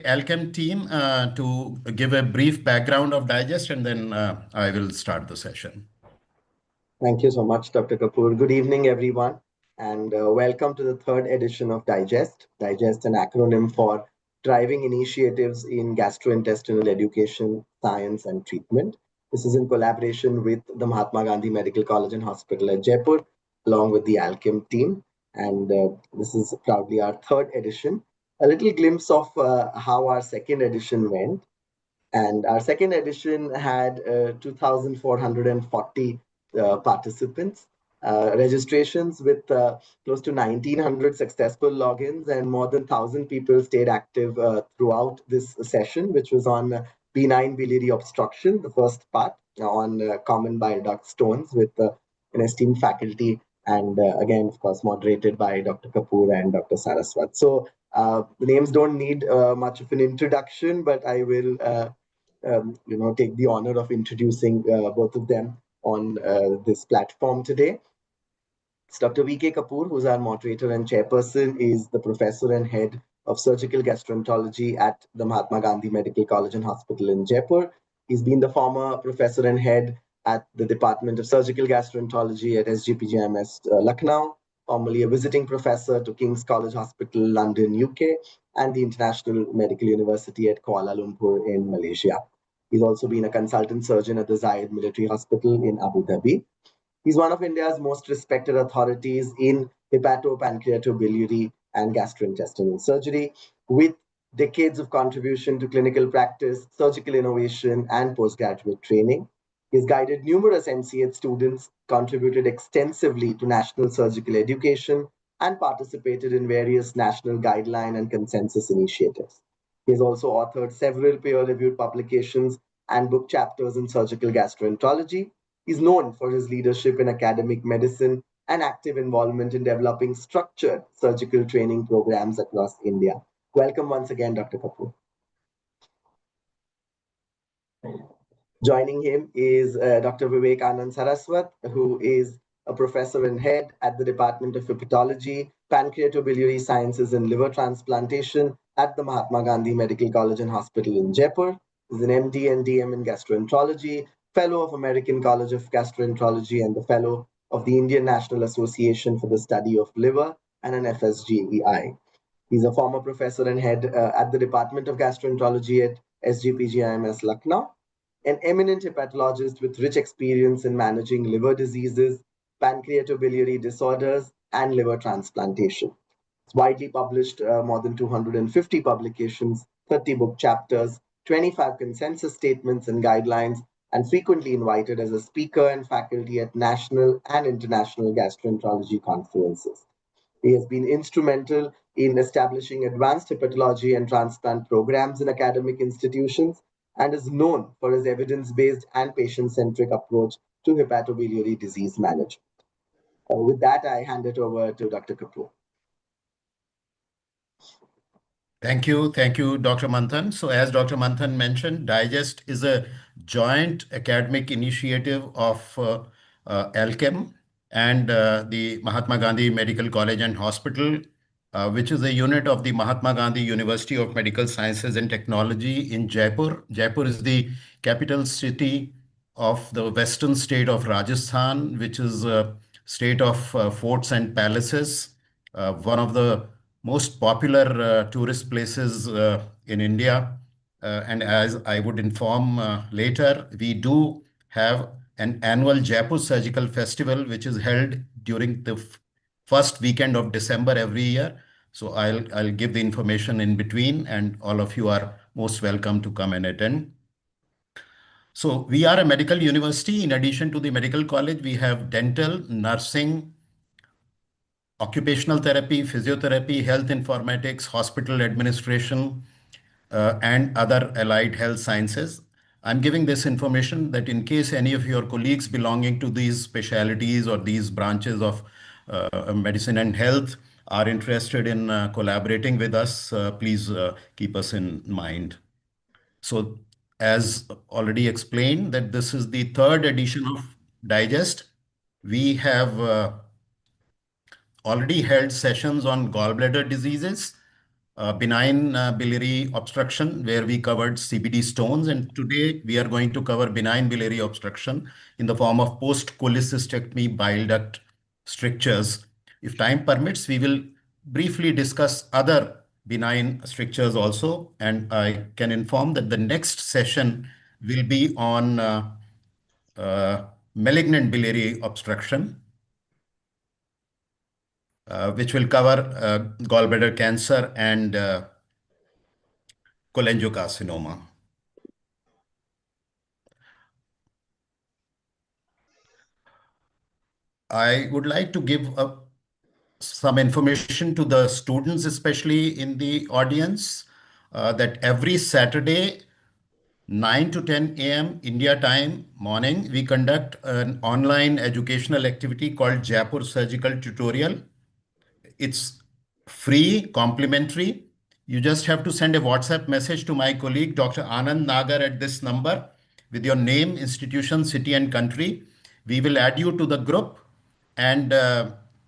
Alchem team to give a brief background of Digest, and then I will start the session. Thank you so much, Dr. Kapoor. Good evening, everyone, and welcome to the third edition of Digest. Digest, an acronym for Driving Initiatives in Gastrointestinal Education, Science, and Treatment. This is in collaboration with the Mahatma Gandhi Medical College and Hospital at Jaipur, along with the Alchem team. And this is proudly our third edition. A little glimpse of how our second edition went. And our second edition had 2,440 participants, registrations with close to 1,900 successful logins, and more than 1,000 people stayed active throughout this session, which was on benign biliary obstruction, the first part on common bile duct stones with an esteemed faculty. And again, of course, moderated by Dr. Kapoor and Dr. Saraswat. So the names don't need much of an introduction, but I will take the honor of introducing both of them on this platform today. It's Dr. V.K. Kapoor, who's our moderator and chairperson, is the professor and head of surgical gastroenterology at the Mahatma Gandhi Medical College and Hospital in Jaipur. He's been the former professor and head at the Department of Surgical Gastroenterology at SGPGIMS Lucknow, formerly a visiting professor to King's College Hospital, London, UK, and the International Medical University at Kuala Lumpur in Malaysia. He's also been a consultant surgeon at the Zayed Military Hospital in Abu Dhabi. He's one of India's most respected authorities in hepatopancreatobiliary and gastrointestinal surgery, with decades of contribution to clinical practice, surgical innovation, and postgraduate training. He's guided numerous MCH students, contributed extensively to national surgical education, and participated in various national guideline and consensus initiatives. He has also authored several peer-reviewed publications and book chapters in surgical gastroenterology. He's known for his leadership in academic medicine and active involvement in developing structured surgical training programs across India. Welcome once again, Dr. Kapoor. Joining him is Dr. Vivek Anand Saraswat, who is a professor and head at the Department of Hepatology, Pancreatobiliary Sciences and Liver Transplantation at the Mahatma Gandhi Medical College and Hospital in Jaipur. He's an MD and DM in gastroenterology, fellow of American College of Gastroenterology, and the fellow of the Indian National Association for the Study of Liver, and an FSGEI. He's a former professor and head at the Department of Gastroenterology at SGPGIMS Lucknow, an eminent hepatologist with rich experience in managing liver diseases, pancreatobiliary disorders, and liver transplantation. It's widely published more than 250 publications, 30 book chapters, 25 consensus statements and guidelines, and frequently invited as a speaker and faculty at national and international gastroenterology conferences. He has been instrumental in establishing advanced hepatology and transplant programs in academic institutions, and is known for his evidence-based and patient-centric approach to hepatobiliary disease management. With that, I hand it over to Dr. Kapoor. Thank you, Dr. Manthan. So as Dr. Manthan mentioned, Digest is a joint academic initiative of Alchem and the Mahatma Gandhi Medical College and Hospital, which is a unit of the Mahatma Gandhi University of Medical Sciences and Technology in Jaipur. Jaipur is the capital city of the western state of Rajasthan, which is a state of forts and palaces, one of the most popular tourist places in India. And as I would inform later, we do have an annual Jaipur Surgical Festival, which is held during the first weekend of December every year. So I'll give the information in between, and all of you are most welcome to come and attend. So we are a medical university. In addition to the medical college, we have dental, nursing, occupational therapy, physiotherapy, health informatics, hospital administration, and other allied health sciences. I'm giving this information that in case any of your colleagues belonging to these specialties or these branches of medicine and health are interested in collaborating with us, please keep us in mind. So as already explained, that this is the third edition of Digest. We have already held sessions on gallbladder diseases, benign biliary obstruction, where we covered CBD stones. And today we are going to cover benign biliary obstruction in the form of post-cholecystectomy bile duct strictures. If time permits, we will briefly discuss other benign strictures also. And I can inform that the next session will be on uh, malignant biliary obstruction, which will cover gallbladder cancer and cholangiocarcinoma. I would like to give some information to the students, especially in the audience, that every Saturday, 9 to 10 a.m. India time morning, we conduct an online educational activity called Jaipur Surgical Tutorial. It's free, complimentary. You just have to send a WhatsApp message to my colleague, Dr. Anand Nagar, at this number with your name, institution, city, and country. We will add you to the group, and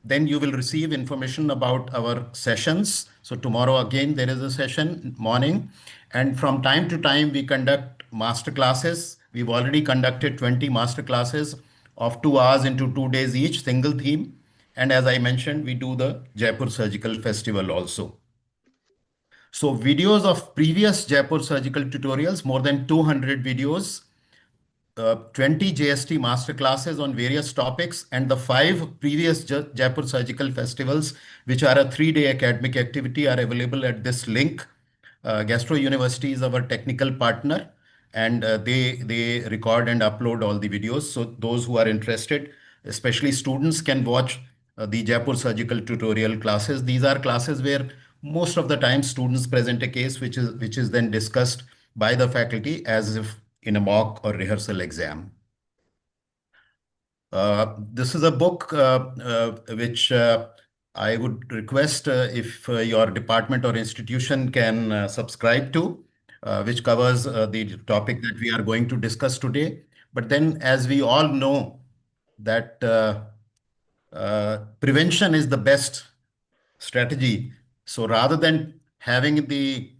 then you will receive information about our sessions. So tomorrow again there is a session morning, and from time to time we conduct master classes. We've already conducted 20 master classes of 2 hours into 2 days each, single theme. And as I mentioned, we do the Jaipur Surgical Festival also. So videos of previous Jaipur surgical tutorials, more than 200 videos, 20 JST master classes on various topics, and the five previous Jaipur surgical festivals, which are a 3 day academic activity, are available at this link. Gastro University is our technical partner, and they record and upload all the videos. So those who are interested, especially students, can watch the Jaipur surgical tutorial classes. These are classes where most of the time students present a case which is then discussed by the faculty as if in a mock or rehearsal exam. This is a book which I would request if your department or institution can subscribe to, which covers the topic that we are going to discuss today. But then, as we all know, that prevention is the best strategy. So rather than having the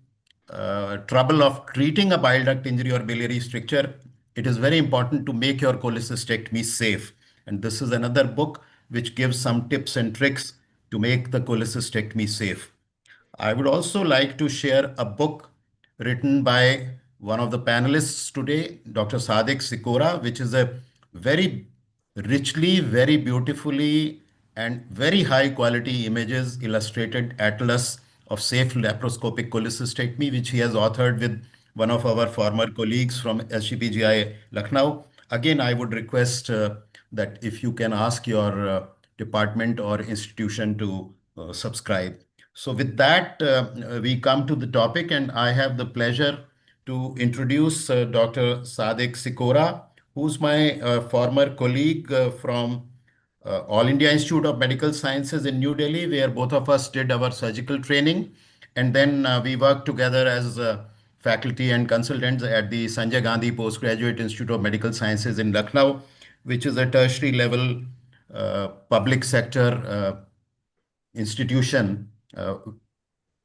trouble of treating a bile duct injury or biliary stricture, it is very important to make your cholecystectomy safe. And this is another book which gives some tips and tricks to make the cholecystectomy safe. I would also like to share a book written by one of the panelists today, Dr. Sadiq Sikora, which is a very richly, very beautifully, and very high quality images illustrated atlas of safe laparoscopic cholecystectomy, which he has authored with one of our former colleagues from SGPGI Lucknow. Again, I would request that if you can ask your department or institution to subscribe. So with that, we come to the topic, and I have the pleasure to introduce Dr. Sadiq Sikora, who's my former colleague from All India Institute of Medical Sciences in New Delhi, where both of us did our surgical training. And then we worked together as faculty and consultants at the Sanjay Gandhi Postgraduate Institute of Medical Sciences in Lucknow, which is a tertiary level public sector institution,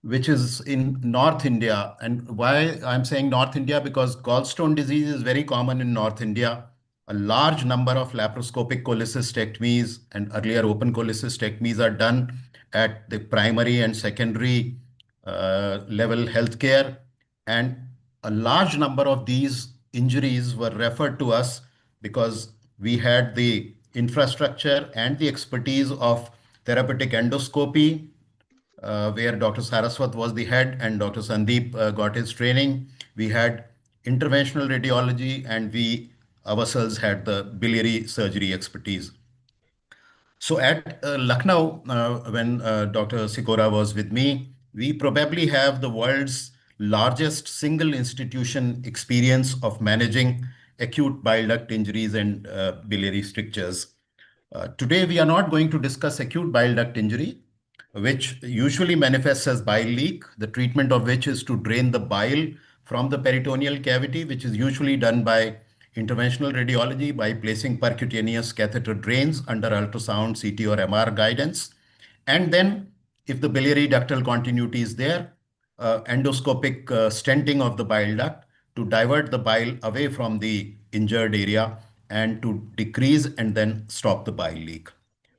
which is in North India. And why I'm saying North India? Because gallstone disease is very common in North India. A large number of laparoscopic cholecystectomies and earlier open cholecystectomies are done at the primary and secondary level healthcare. And a large number of these injuries were referred to us because we had the infrastructure and the expertise of therapeutic endoscopy, where Dr. Saraswat was the head and Dr. Sandeep got his training. We had interventional radiology, and we ourselves had the biliary surgery expertise. So at Lucknow, when Dr. Sikora was with me, we probably have the world's largest single institution experience of managing acute bile duct injuries and biliary strictures. Today, we are not going to discuss acute bile duct injury, which usually manifests as bile leak, the treatment of which is to drain the bile from the peritoneal cavity, which is usually done by interventional radiology by placing percutaneous catheter drains under ultrasound, CT, or MR guidance. And then, if the biliary ductal continuity is there, endoscopic stenting of the bile duct to divert the bile away from the injured area and to decrease and then stop the bile leak.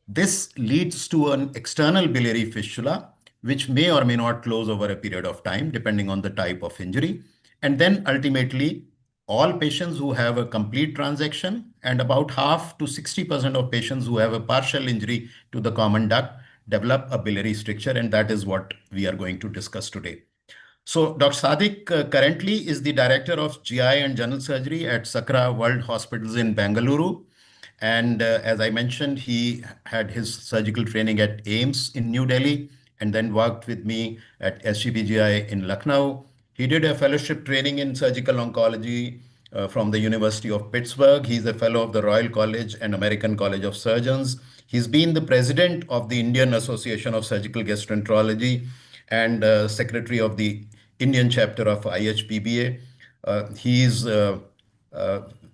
This leads to an external biliary fistula, which may or may not close over a period of time, depending on the type of injury. And then ultimately, all patients who have a complete transaction and about half to 60% of patients who have a partial injury to the common duct develop a biliary stricture, and that is what we are going to discuss today. So, Dr. Sadiq currently is the director of GI and general surgery at Sakra World Hospitals in Bengaluru. And as I mentioned, he had his surgical training at AIMS in New Delhi and then worked with me at SGPGI in Lucknow. He did a fellowship training in surgical oncology from the University of Pittsburgh. He's a fellow of the Royal College and American College of Surgeons. He's been the president of the Indian Association of Surgical Gastroenterology and secretary of the Indian chapter of IHBBA. He is uh,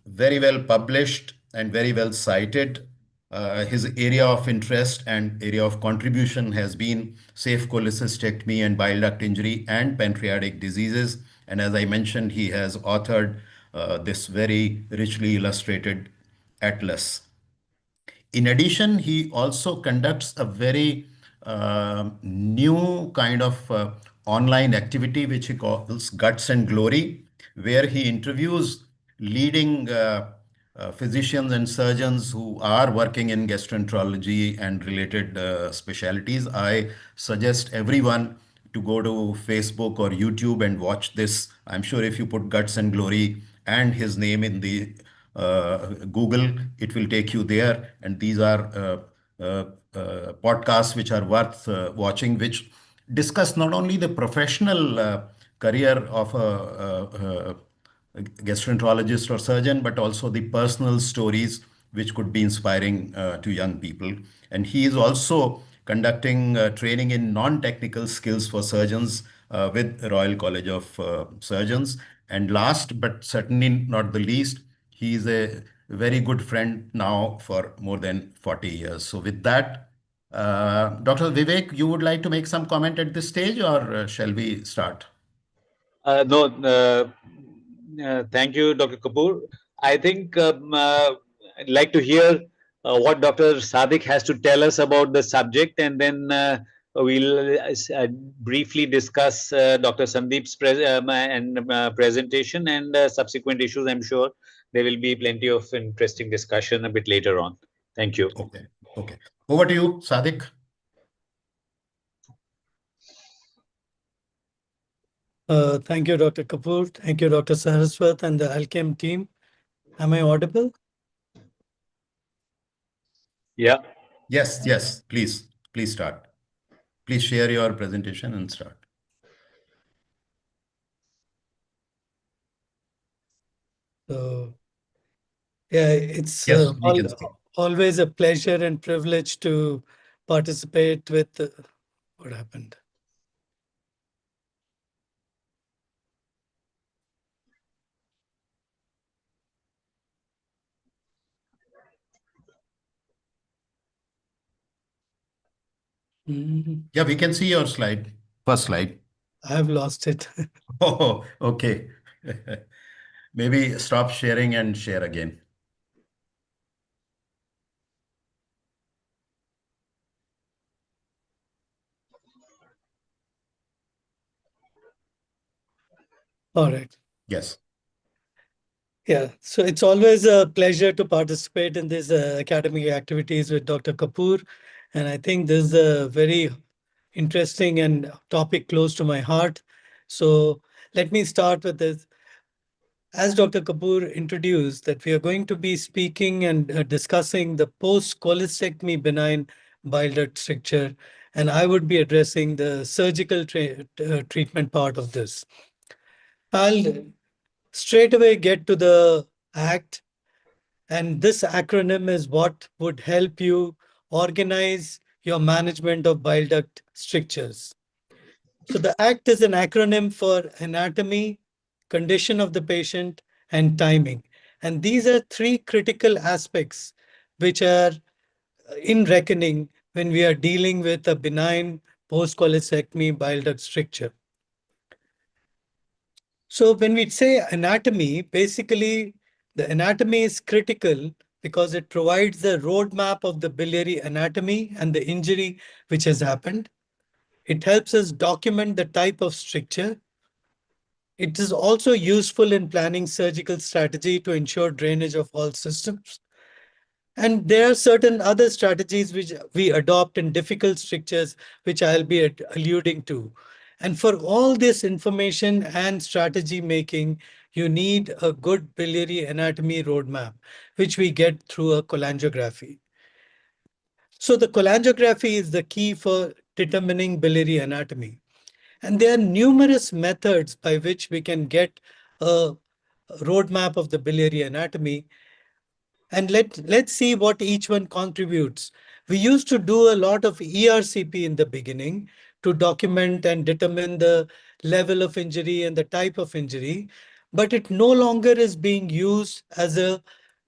very well published and very well cited. His area of interest and area of contribution has been safe cholecystectomy and bile duct injury and pancreatic diseases. And as I mentioned, he has authored this very richly illustrated atlas. In addition, he also conducts a very new kind of online activity which he calls Guts and Glory, where he interviews leading physicians and surgeons who are working in gastroenterology and related specialties. I suggest everyone to go to Facebook or YouTube and watch this. I'm sure if you put Guts and Glory and his name in the Google, it will take you there. And these are podcasts which are worth watching, which discuss not only the professional career of a gastroenterologist or surgeon, but also the personal stories which could be inspiring to young people. And he is also conducting training in non-technical skills for surgeons with Royal College of Surgeons. And last, but certainly not the least, he is a very good friend now for more than 40 years. So with that, Dr. Vivek, you would like to make some comment at this stage, or shall we start? No, thank you, Dr. Kapoor. I think I'd like to hear what Dr. Sadiq has to tell us about the subject, and then we'll briefly discuss Dr. Sandeep's presentation and subsequent issues. I'm sure there will be plenty of interesting discussion a bit later on. Thank you. Okay. Okay. Over to you, Sadiq. Thank you, Dr. Kapoor. Thank you, Dr. Saraswat and the Alchem team. Am I audible? Yeah. Yes, yes, please, please start. Please share your presentation and start. So, yeah, it's Yes, we can see. always a pleasure and privilege to participate with what happened. Yeah, we can see your slide. First slide. I have lost it. Oh, okay. Maybe stop sharing and share again. All right. Yes. Yeah, so it's always a pleasure to participate in these academic activities with Dr. Kapoor. And I think this is a very interesting and topic close to my heart. So let me start with this. As Dr. Kapoor introduced, that we are going to be speaking and discussing the post-cholecystectomy benign bile duct stricture, and I would be addressing the surgical treatment part of this. I'll straight away get to the ACT, and this acronym is what would help you organize your management of bile duct strictures. So the ACT is an acronym for anatomy, condition of the patient, and timing. And these are three critical aspects which are in reckoning when we are dealing with a benign post-cholecystectomy bile duct stricture. So when we say anatomy, basically the anatomy is critical because it provides the roadmap of the biliary anatomy and the injury which has happened. It helps us document the type of stricture. It is also useful in planning surgical strategy to ensure drainage of all systems. And there are certain other strategies which we adopt in difficult strictures, which I'll be alluding to. And for all this information and strategy making, you need a good biliary anatomy roadmap, which we get through a cholangiography. So the cholangiography is the key for determining biliary anatomy. And there are numerous methods by which we can get a roadmap of the biliary anatomy. And let's see what each one contributes. We used to do a lot of ERCP in the beginning to document and determine the level of injury and the type of injury, but it no longer is being used as a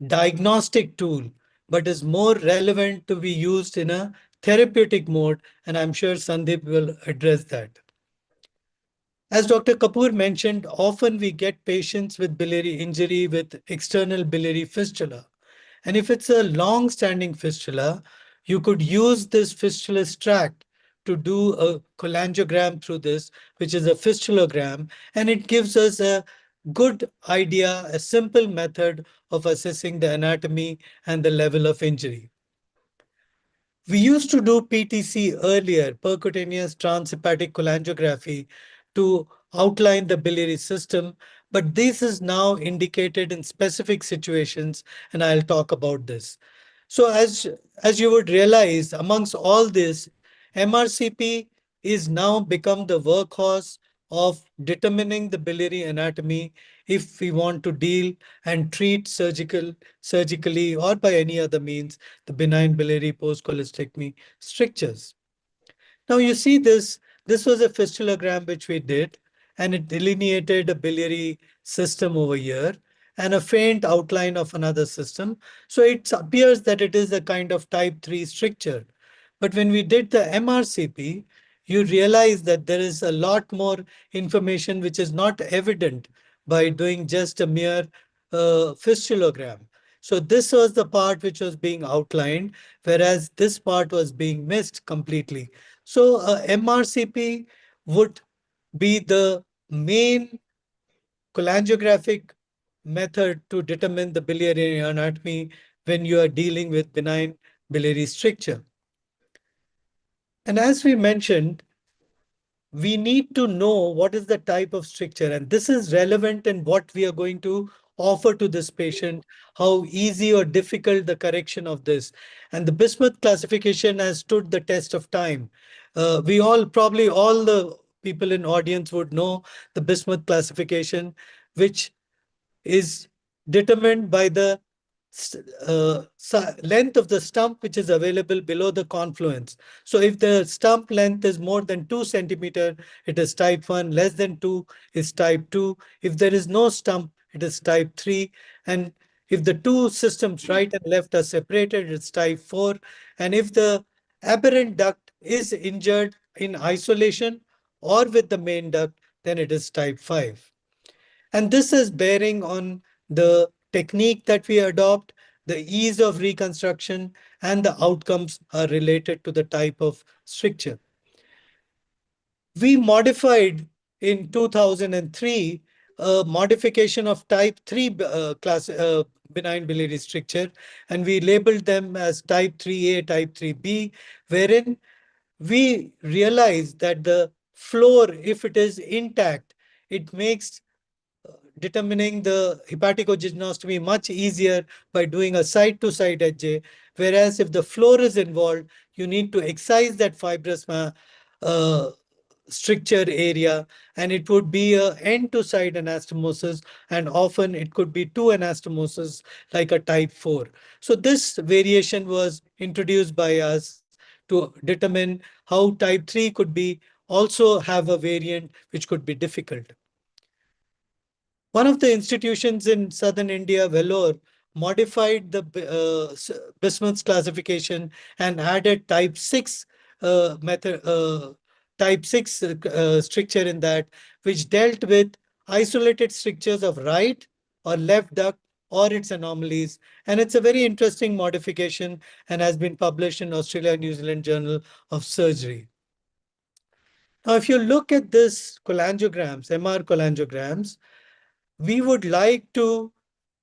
diagnostic tool, but is more relevant to be used in a therapeutic mode, and I'm sure Sandeep will address that. As Dr. Kapoor mentioned, often we get patients with biliary injury with external biliary fistula. And if it's a long-standing fistula, you could use this fistulous tract to do a cholangiogram through this, which is a fistulogram, and it gives us a good idea, a simple method of assessing the anatomy and the level of injury. We used to do PTC earlier, percutaneous transhepatic cholangiography, to outline the biliary system, but this is now indicated in specific situations, and I'll talk about this. So as you would realize, amongst all this, MRCP is now become the workhorse of determining the biliary anatomy if we want to deal and treat surgically or by any other means the benign biliary post-cholecystectomy strictures. Now you see this was a fistulogram which we did, and it delineated a biliary system over here and a faint outline of another system. So it appears that it is a kind of type 3 stricture. But when we did the MRCP, you realize that there is a lot more information which is not evident by doing just a mere fistulogram. So this was the part which was being outlined, whereas this part was being missed completely. So MRCP would be the main cholangiographic method to determine the biliary anatomy when you are dealing with benign biliary stricture. And as we mentioned, we need to know what is the type of stricture, and this is relevant in what we are going to offer to this patient, how easy or difficult the correction of this. And the Bismuth classification has stood the test of time. We all, probably all the people in audience would know the Bismuth classification, which is determined by the length of the stump which is available below the confluence. So if the stump length is more than 2 centimeter, it is type 1, less than 2 is type 2. If there is no stump, it is type 3. And if the two systems, right and left, are separated, it's type 4. And if the aberrant duct is injured in isolation or with the main duct, then it is type 5. And this is bearing on the technique that we adopt, the ease of reconstruction, and the outcomes are related to the type of stricture. We modified in 2003 a modification of type 3 benign biliary stricture, and we labeled them as type 3A, type 3B, wherein we realized that the floor, if it is intact, it makes determining the hepaticogynostomy much easier by doing a side-to-side HJ, whereas if the floor is involved, you need to excise that fibrous uh, stricture area, and it would be a end-to-side anastomosis, and often it could be two anastomosis like a type 4. So this variation was introduced by us to determine how type 3 could be also have a variant which could be difficult. One of the institutions in southern India, Vellore, modified the Bismuth's classification and added type 6 type 6 stricture in that, which dealt with isolated strictures of right or left duct or its anomalies. And it's a very interesting modification and has been published in Australia and New Zealand Journal of Surgery. Now, if you look at this cholangiograms, MR cholangiograms, we would like to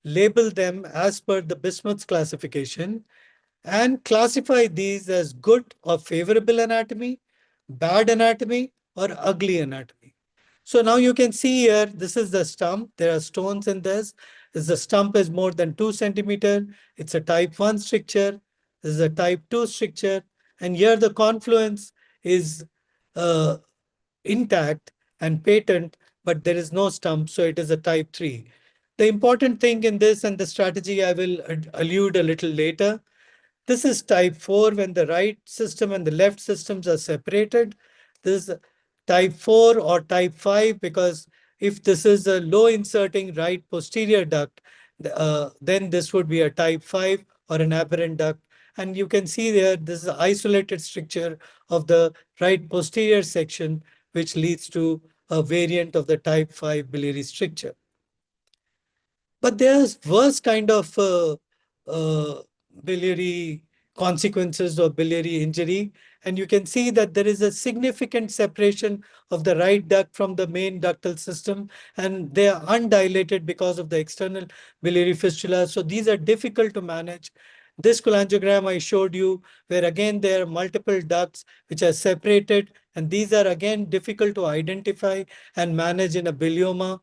label them as per the Bismuth's classification and classify these as good or favorable anatomy, bad anatomy, or ugly anatomy. So now you can see here, this is the stump. There are stones in this. The stump is more than 2 centimeter. It's a type 1 stricture. This is a type 2 stricture. And here the confluence is uh, intact and patent, but there is no stump, so it is a type 3. The important thing in this and the strategy I will allude a little later. This is type 4 when the right system and the left systems are separated. This is type 4 or type 5 because if this is a low inserting right posterior duct, then this would be a type 5 or an aberrant duct. And you can see there, this is an isolated stricture of the right posterior section, which leads to a variant of the type 5 biliary stricture. But there's worse kind of biliary consequences of biliary injury. And you can see that there is a significant separation of the right duct from the main ductal system, and they are undilated because of the external biliary fistula. So these are difficult to manage. This cholangiogram I showed you, where again there are multiple ducts which are separated, and these are again difficult to identify and manage in a bilioma.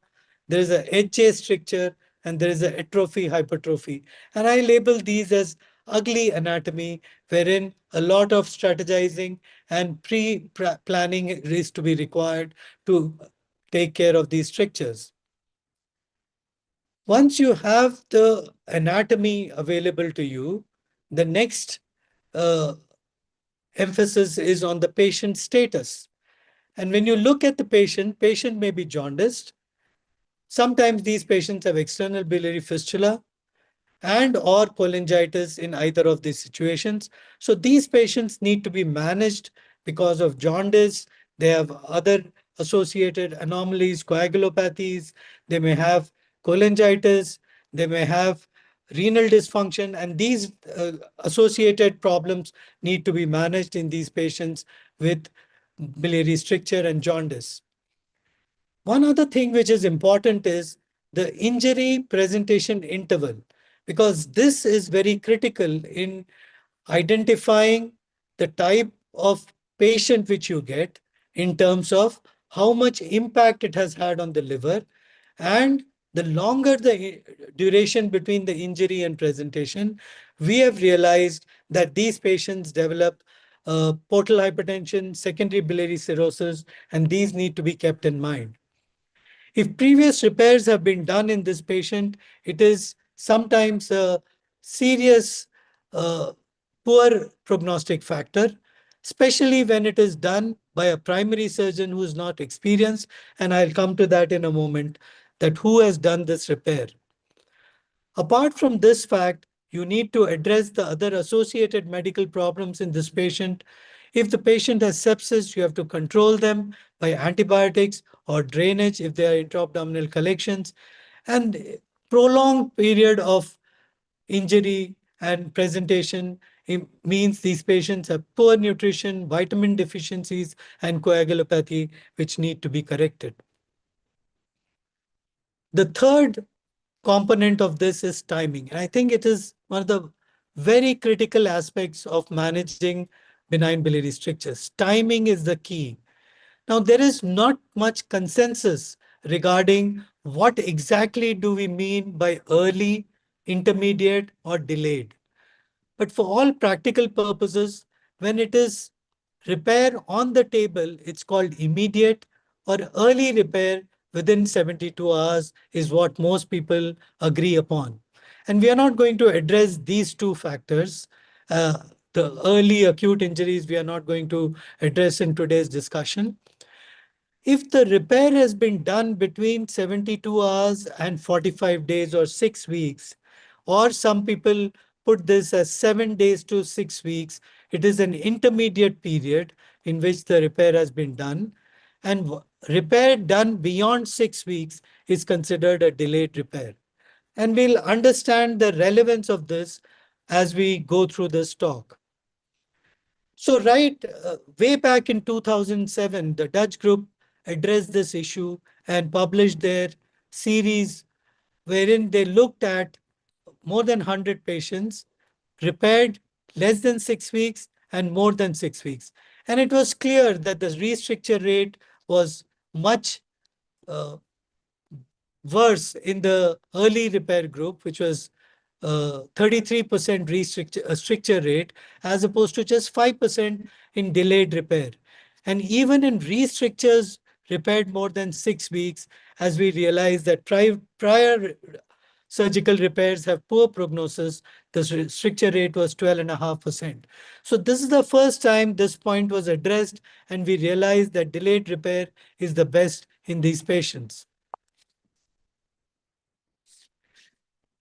There is a HA stricture and there is a atrophy hypertrophy. And I label these as ugly anatomy, wherein a lot of strategizing and pre-planning is to be required to take care of these strictures. Once you have the anatomy available to you, the next uh, emphasis is on the patient status. And when you look at the patient may be jaundiced. Sometimes these patients have external biliary fistula and or cholangitis in either of these situations. So these patients need to be managed because of jaundice. They have other associated anomalies, coagulopathies. They may have cholangitis. They may have renal dysfunction. And these associated problems need to be managed in these patients with biliary stricture and jaundice. One other thing which is important is the injury presentation interval, because this is very critical in identifying the type of patient which you get in terms of how much impact it has had on the liver. And the longer the duration between the injury and presentation, we have realized that these patients develop portal hypertension, secondary biliary cirrhosis, and these need to be kept in mind. If previous repairs have been done in this patient, it is sometimes a serious uh, poor prognostic factor, especially when it is done by a primary surgeon who is not experienced. And I'll come to that in a moment, that who has done this repair. Apart from this fact, you need to address the other associated medical problems in this patient. If the patient has sepsis, you have to control them by antibiotics or drainage if there are intra-abdominal collections. And prolonged period of injury and presentation means these patients have poor nutrition, vitamin deficiencies, and coagulopathy, which need to be corrected. The third component of this is timing. And I think it is one of the very critical aspects of managing benign biliary strictures. Timing is the key. Now, there is not much consensus regarding what exactly do we mean by early, intermediate, or delayed. But for all practical purposes, when it is repair on the table, it's called immediate, or early repair within 72 hours is what most people agree upon. And we are not going to address these two factors. The early acute injuries we are not going to address in today's discussion. If the repair has been done between 72 hours and 45 days or 6 weeks, or some people put this as 7 days to 6 weeks, it is an intermediate period in which the repair has been done. and repair done beyond 6 weeks is considered a delayed repair. And we'll understand the relevance of this as we go through this talk. So way back in 2007, the Dutch group addressed this issue and published their series wherein they looked at more than 100 patients, repaired less than 6 weeks and more than 6 weeks. And it was clear that the restricture rate was much uh, worse in the early repair group, which was 33% stricture rate, as opposed to just 5% in delayed repair. And even in restrictures repaired more than 6 weeks, as we realized that prior surgical repairs have poor prognosis, the stricture rate was 12.5%. So this is the first time this point was addressed, and we realized that delayed repair is the best in these patients.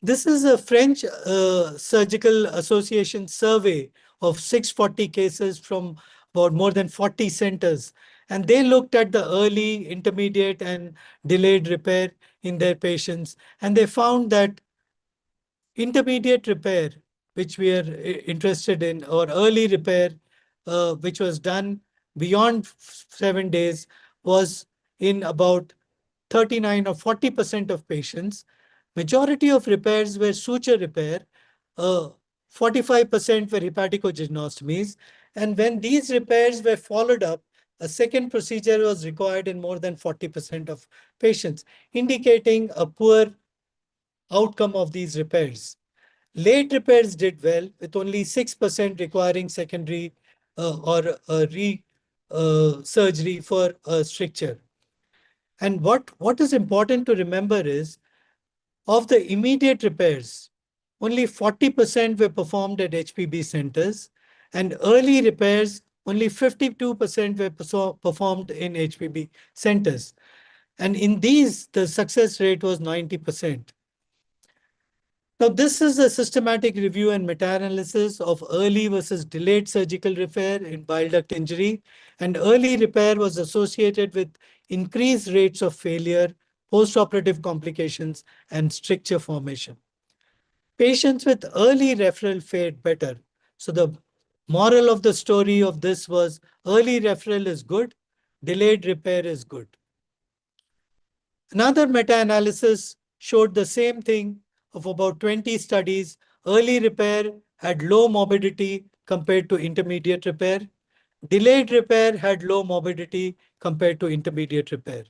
This is a French Surgical Association survey of 640 cases from about more than 40 centers. And they looked at the early, intermediate, and delayed repair in their patients. And they found that intermediate repair, which we are interested in, or early repair, which was done beyond 7 days, was in about 39 or 40% of patients. Majority of repairs were suture repair, 45% were hepaticogynostomies. And when these repairs were followed up, a second procedure was required in more than 40% of patients, indicating a poor outcome of these repairs. Late repairs did well, with only 6% requiring secondary or surgery for a stricture. And what is important to remember is, of the immediate repairs, only 40% were performed at HPB centers, and early repairs, only 52% were performed in HPB centers. And in these, the success rate was 90%. Now, this is a systematic review and meta-analysis of early versus delayed surgical repair in bile duct injury. And early repair was associated with increased rates of failure, postoperative complications, and stricture formation. Patients with early referral fared better. So the moral of the story of this was early referral is good, delayed repair is good. Another meta-analysis showed the same thing of about 20 studies. Early repair had low morbidity compared to intermediate repair. Delayed repair had low morbidity compared to intermediate repair.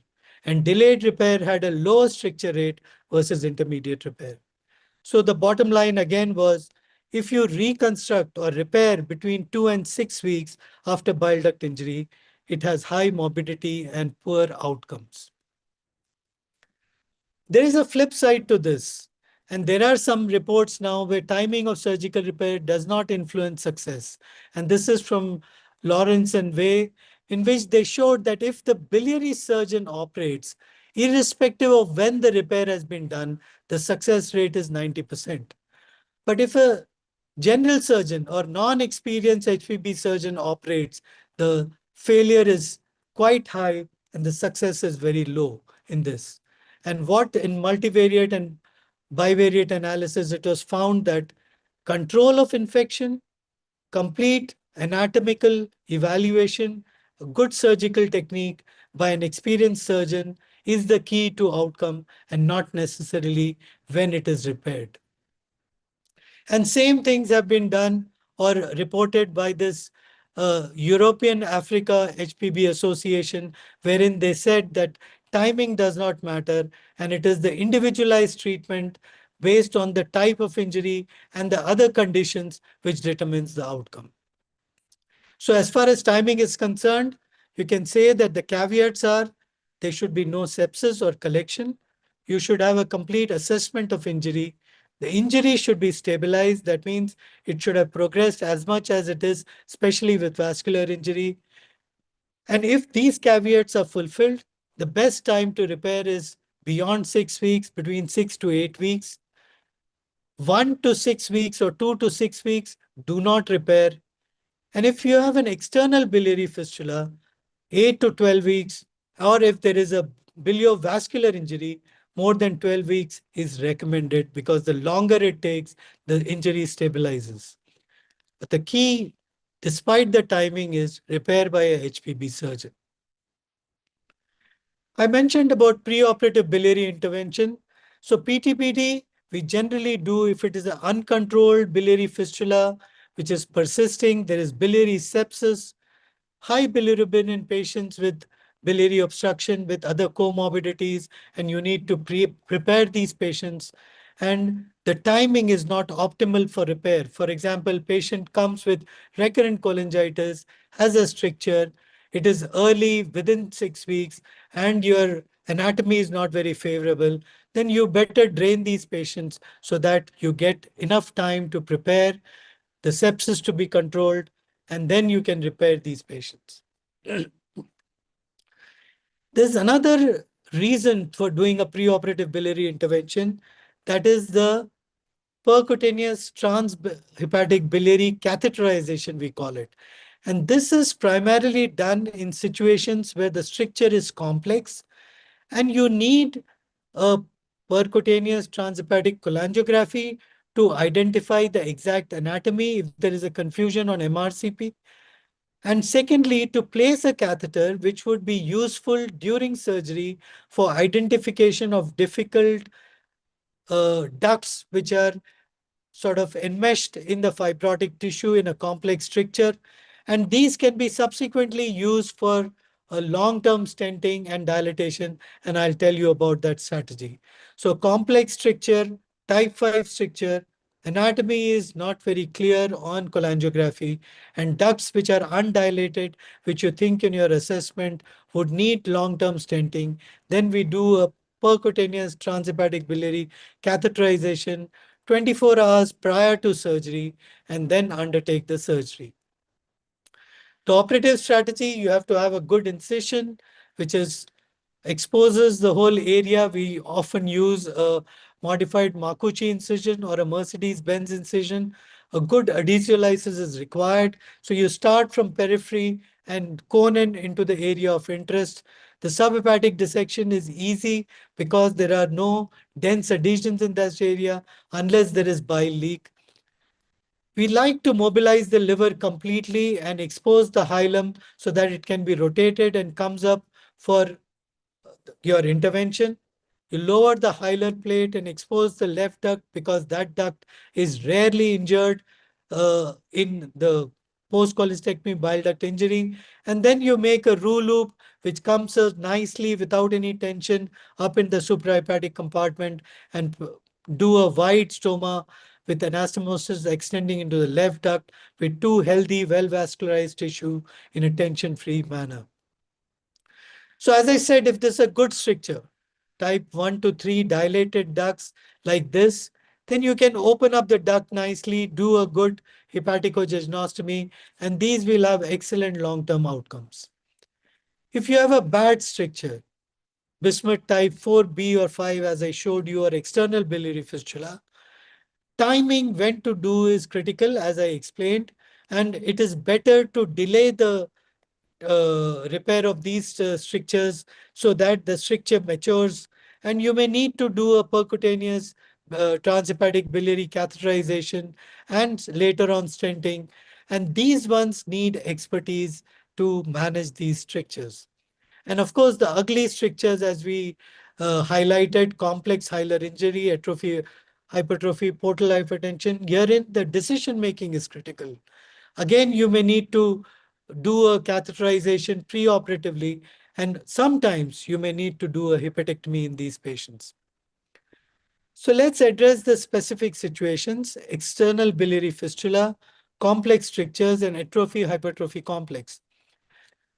And delayed repair had a lower stricture rate versus intermediate repair. So the bottom line again was, if you reconstruct or repair between 2 and 6 weeks after bile duct injury, it has high morbidity and poor outcomes. There is a flip side to this, and there are some reports now where timing of surgical repair does not influence success. And this is from Lawrence and Way, in which they showed that if the biliary surgeon operates, irrespective of when the repair has been done, the success rate is 90%. But if a general surgeon or non-experienced HPB surgeon operates, the failure is quite high and the success is very low in this. And what in multivariate and bivariate analysis, it was found that control of infection, complete anatomical evaluation, a good surgical technique by an experienced surgeon is the key to outcome, and not necessarily when it is repaired. And same things have been done or reported by this European Africa HPB Association, wherein they said that timing does not matter, and it is the individualized treatment based on the type of injury and the other conditions which determines the outcome. So as far as timing is concerned, you can say that the caveats are, there should be no sepsis or collection. You should have a complete assessment of injury. The injury should be stabilized. That means it should have progressed as much as it is, especially with vascular injury. And if these caveats are fulfilled, the best time to repair is beyond 6 weeks, between 6 to 8 weeks. 1 to 6 weeks or 2 to 6 weeks, do not repair. And if you have an external biliary fistula, 8 to 12 weeks, or if there is a biliovascular injury, more than 12 weeks is recommended, because the longer it takes, the injury stabilizes. But the key, despite the timing, is repair by a HPB surgeon. I mentioned about preoperative biliary intervention. So PTPD, we generally do if it is an uncontrolled biliary fistula, which is persisting, there is biliary sepsis, high bilirubin in patients with biliary obstruction with other comorbidities, and you need to prepare these patients. And the timing is not optimal for repair. For example, patient comes with recurrent cholangitis, has a stricture, it is early within 6 weeks, and your anatomy is not very favorable, then you better drain these patients so that you get enough time to prepare, the sepsis to be controlled, and then you can repair these patients. There's another reason for doing a preoperative biliary intervention, that is the percutaneous transhepatic biliary catheterization, we call it. And this is primarily done in situations where the stricture is complex and you need a percutaneous transhepatic cholangiography to identify the exact anatomy if there is a confusion on MRCP. And secondly, to place a catheter which would be useful during surgery for identification of difficult ducts which are sort of enmeshed in the fibrotic tissue in a complex stricture. And these can be subsequently used for a long-term stenting and dilatation. And I'll tell you about that strategy. So complex stricture, type 5 stricture, anatomy is not very clear on cholangiography, and ducts which are undilated, which you think in your assessment would need long-term stenting. Then we do a percutaneous transhepatic biliary catheterization 24 hours prior to surgery, and then undertake the surgery. The operative strategy, you have to have a good incision, which is exposes the whole area. We often use a modified Marcucci incision or a Mercedes-Benz incision. A good adhesive lysis is required. So you start from periphery and cone in into the area of interest. The subhepatic dissection is easy because there are no dense adhesions in that area unless there is bile leak. We like to mobilize the liver completely and expose the hilum so that it can be rotated and comes up for your intervention. You lower the hilar plate and expose the left duct because that duct is rarely injured in the post-cholecystectomy bile duct injury. And then you make a roux loop which comes nicely without any tension up in the suprahepatic compartment and do a wide stoma with anastomosis extending into the left duct with two healthy, well-vascularized tissue in a tension-free manner. So as I said, if this is a good stricture, type 1 to 3 dilated ducts like this, then you can open up the duct nicely, do a good hepaticojejunostomy, and these will have excellent long-term outcomes. If you have a bad stricture, Bismuth type 4B or 5, as I showed you, or external biliary fistula, timing when to do is critical, as I explained, and it is better to delay the repair of these strictures so that the stricture matures, and you may need to do a percutaneous transhepatic biliary catheterization and later on stenting, and these ones need expertise to manage these strictures. And of course, the ugly strictures, as we highlighted, complex hilar injury, atrophy, hypertrophy, portal hypertension, herein the decision making is critical. Again, you may need to do a catheterization preoperatively, and sometimes you may need to do a hepatectomy in these patients. So let's address the specific situations: external biliary fistula, complex strictures, and atrophy hypertrophy complex.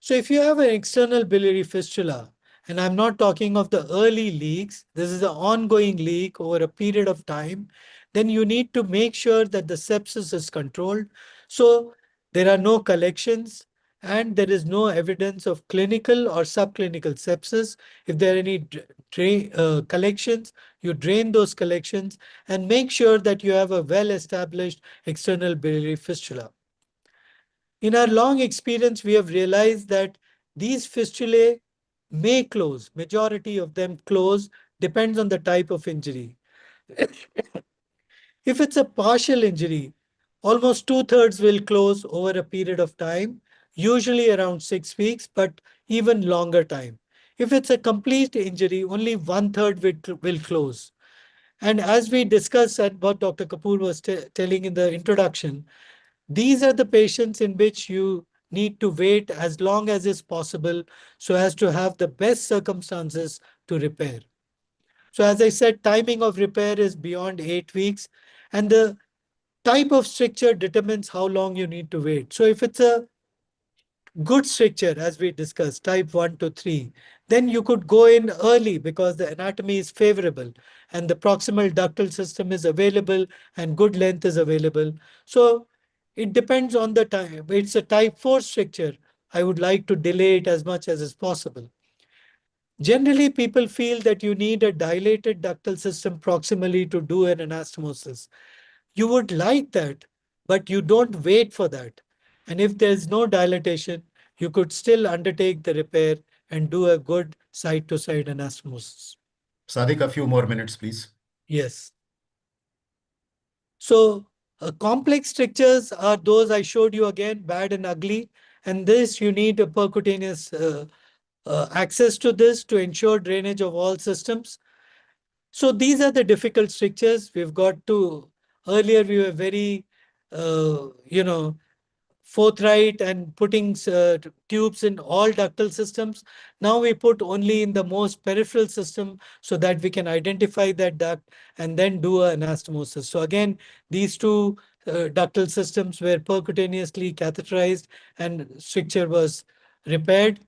So if you have an external biliary fistula, and I'm not talking of the early leaks, this is an ongoing leak over a period of time, then you need to make sure that the sepsis is controlled. So there are no collections and there is no evidence of clinical or subclinical sepsis. If there are any collections, you drain those collections and make sure that you have a well-established external biliary fistula. In our long experience, we have realized that these fistulae may close. Majority of them close, depends on the type of injury. If it's a partial injury, almost two-thirds will close over a period of time, usually around 6 weeks, but even longer time. If it's a complete injury, only one-third will close. And as we discussed and what Dr. Kapoor was telling in the introduction, these are the patients in which you need to wait as long as is possible so as to have the best circumstances to repair. So as I said, timing of repair is beyond 8 weeks, and the type of stricture determines how long you need to wait. So if it's a good stricture, as we discussed, type 1 to 3, then you could go in early because the anatomy is favorable and the proximal ductal system is available and good length is available. So it depends on the time. It's a type 4 stricture. I would like to delay it as much as is possible. Generally, people feel that you need a dilated ductal system proximally to do an anastomosis. You would like that, but you don't wait for that. And if there's no dilatation, you could still undertake the repair and do a good side-to-side anastomosis. Sadiq, a few more minutes, please. Yes. So complex strictures are those I showed you again, bad and ugly. And this, you need a percutaneous access to this to ensure drainage of all systems. So these are the difficult strictures. We've got to, earlier we were very, forthright and putting tubes in all ductal systems. Now we put only in the most peripheral system so that we can identify that duct and then do an anastomosis. So again, these two ductal systems were percutaneously catheterized and stricture was repaired.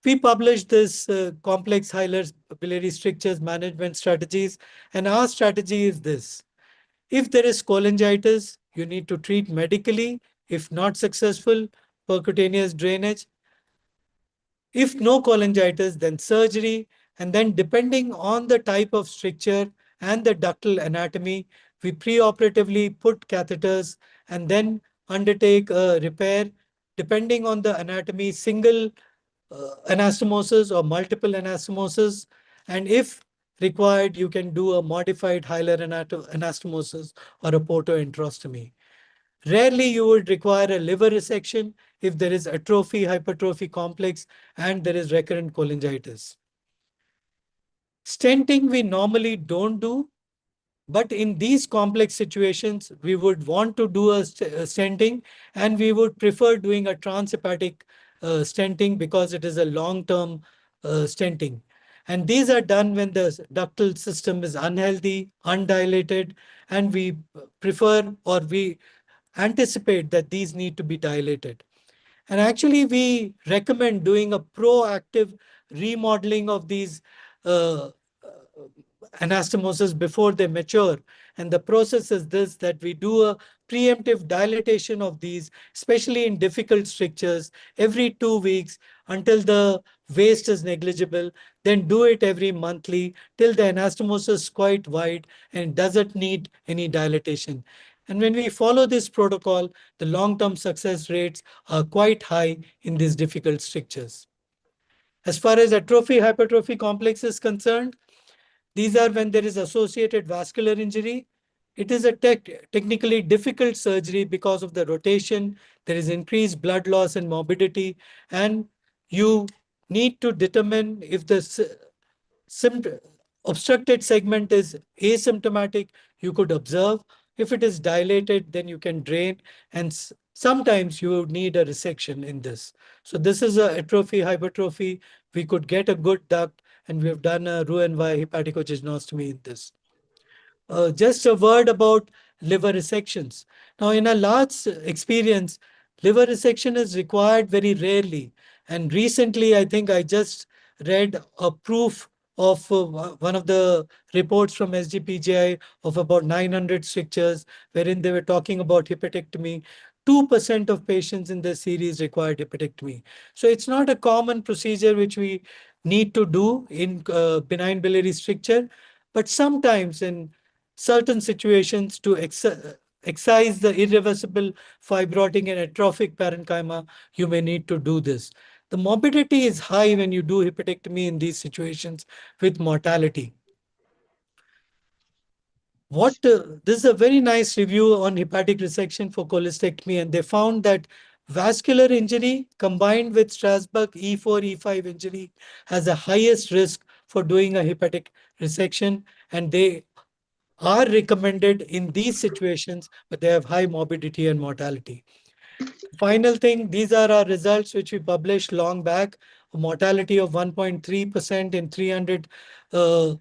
We published this complex hilar biliary strictures management strategies, and our strategy is this. If there is cholangitis, you need to treat medically. If not successful, percutaneous drainage. If no cholangitis, then surgery. And then depending on the type of stricture and the ductal anatomy, we preoperatively put catheters and then undertake a repair. Depending on the anatomy, single anastomosis or multiple anastomosis. And if required, you can do a modified hilar anastomosis or a portoenterostomy. Rarely you would require a liver resection if there is atrophy, hypertrophy complex, and there is recurrent cholangitis. Stenting we normally don't do, but in these complex situations, we would want to do a stenting, and we would prefer doing a transhepatic stenting because it is a long-term stenting. And these are done when the ductal system is unhealthy, undilated, and we prefer or we anticipate that these need to be dilated. And actually, we recommend doing a proactive remodeling of these anastomosis before they mature. And the process is this, that we do a preemptive dilatation of these, especially in difficult strictures, every 2 weeks until the waste is negligible, then do it every monthly till the anastomosis is quite wide and doesn't need any dilatation. And when we follow this protocol, the long-term success rates are quite high in these difficult strictures. As far as atrophy hypertrophy complex is concerned, these are when there is associated vascular injury. It is a technically difficult surgery because of the rotation. There is increased blood loss and morbidity, and you need to determine if the obstructed segment is asymptomatic, you could observe. If it is dilated, then you can drain, and sometimes you would need a resection in this. So this is a atrophy hypertrophy. We could get a good duct, and we have done a Roux-en-Y hepatocygnostomy in this. Just a word about liver resections. Now, in a large experience, liver resection is required very rarely. And recently, I think I just read a proof of one of the reports from SGPGI of about 900 strictures, wherein they were talking about hepatectomy. 2% of patients in the series required hepatectomy. So it's not a common procedure which we need to do in benign biliary stricture, but sometimes in certain situations to excise the irreversible fibrotic and atrophic parenchyma, you may need to do this. The morbidity is high when you do hepatectomy in these situations with mortality. This is a very nice review on hepatic resection for cholecystectomy, and they found that vascular injury combined with Strasbourg E4, E5 injury has the highest risk for doing a hepatic resection, and they are recommended in these situations, but they have high morbidity and mortality. Final thing, these are our results which we published long back. A mortality of 1.3% in 300 bile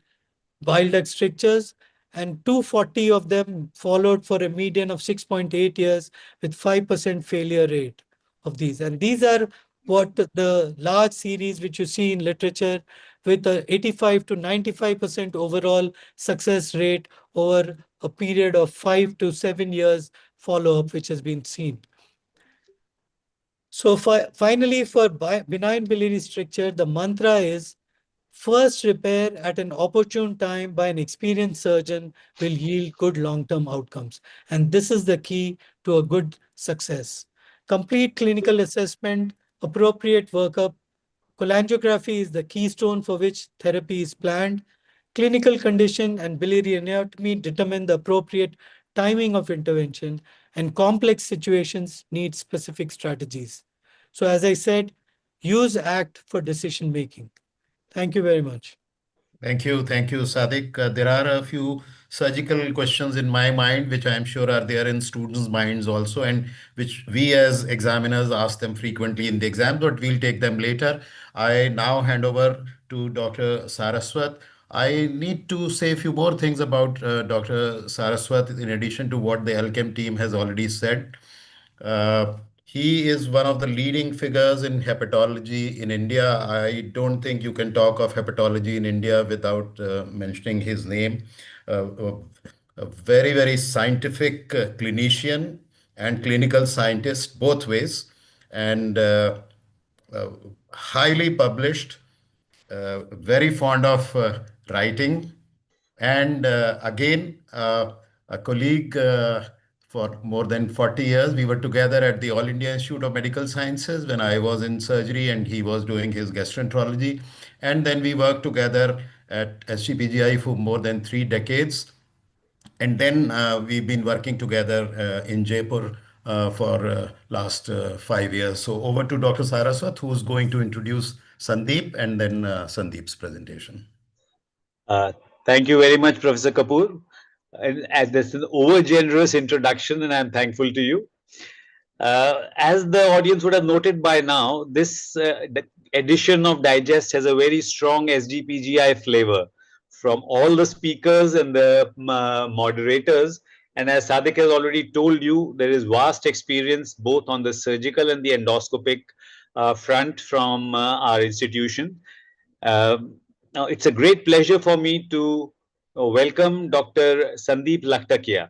duct strictures, and 240 of them followed for a median of 6.8 years with 5% failure rate of these. And these are what the large series which you see in literature with a 85 to 95% overall success rate over a period of 5 to 7 years follow-up which has been seen. So finally, for benign biliary stricture, the mantra is first repair at an opportune time by an experienced surgeon will yield good long-term outcomes. And this is the key to a good success. Complete clinical assessment, appropriate workup, cholangiography is the keystone for which therapy is planned. Clinical condition and biliary anatomy determine the appropriate timing of intervention, and complex situations need specific strategies. So as I said, use ACT for decision making. Thank you very much. Thank you, Sadiq. There are a few surgical questions in my mind, which I am sure are there in students' minds also, and which we as examiners ask them frequently in the exam, but we'll take them later. I now hand over to Dr. Saraswat. I need to say a few more things about Dr. Saraswat in addition to what the LChem team has already said. He is one of the leading figures in hepatology in India. I don't think you can talk of hepatology in India without mentioning his name. Uh, a very, very scientific clinician and clinical scientist, both ways, and uh, highly published, very fond of writing, and again, a colleague for more than 40 years. We were together at the All India Institute of Medical Sciences when I was in surgery and he was doing his gastroenterology. And then we worked together at SGPGI for more than 3 decades. And then we've been working together in Jaipur for last 5 years. So over to Dr. Saraswat, who's going to introduce Sandeep and then Sandeep's presentation. Uh, Thank you very much, Professor Kapoor. And as this is an over generous introduction, and I'm thankful to you. As the audience would have noted by now, this edition of Digest has a very strong SGPGI flavor from all the speakers and the moderators. And as Sadiq has already told you, there is vast experience both on the surgical and the endoscopic front from our institution. Now, it's a great pleasure for me to welcome Dr. Sandeep Lakhtakia.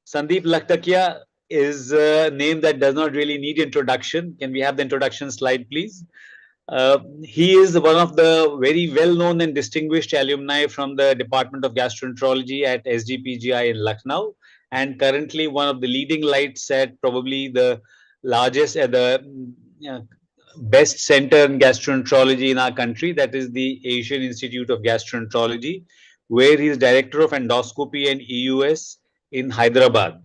Sandeep Lakhtakia is a name that does not really need introduction. Can we have the introduction slide, please? He is one of the very well-known and distinguished alumni from the Department of Gastroenterology at SGPGI in Lucknow, and currently one of the leading lights at probably the largest, best center in gastroenterology in our country, that is the Asian Institute of Gastroenterology, where he is Director of Endoscopy and EUS in Hyderabad.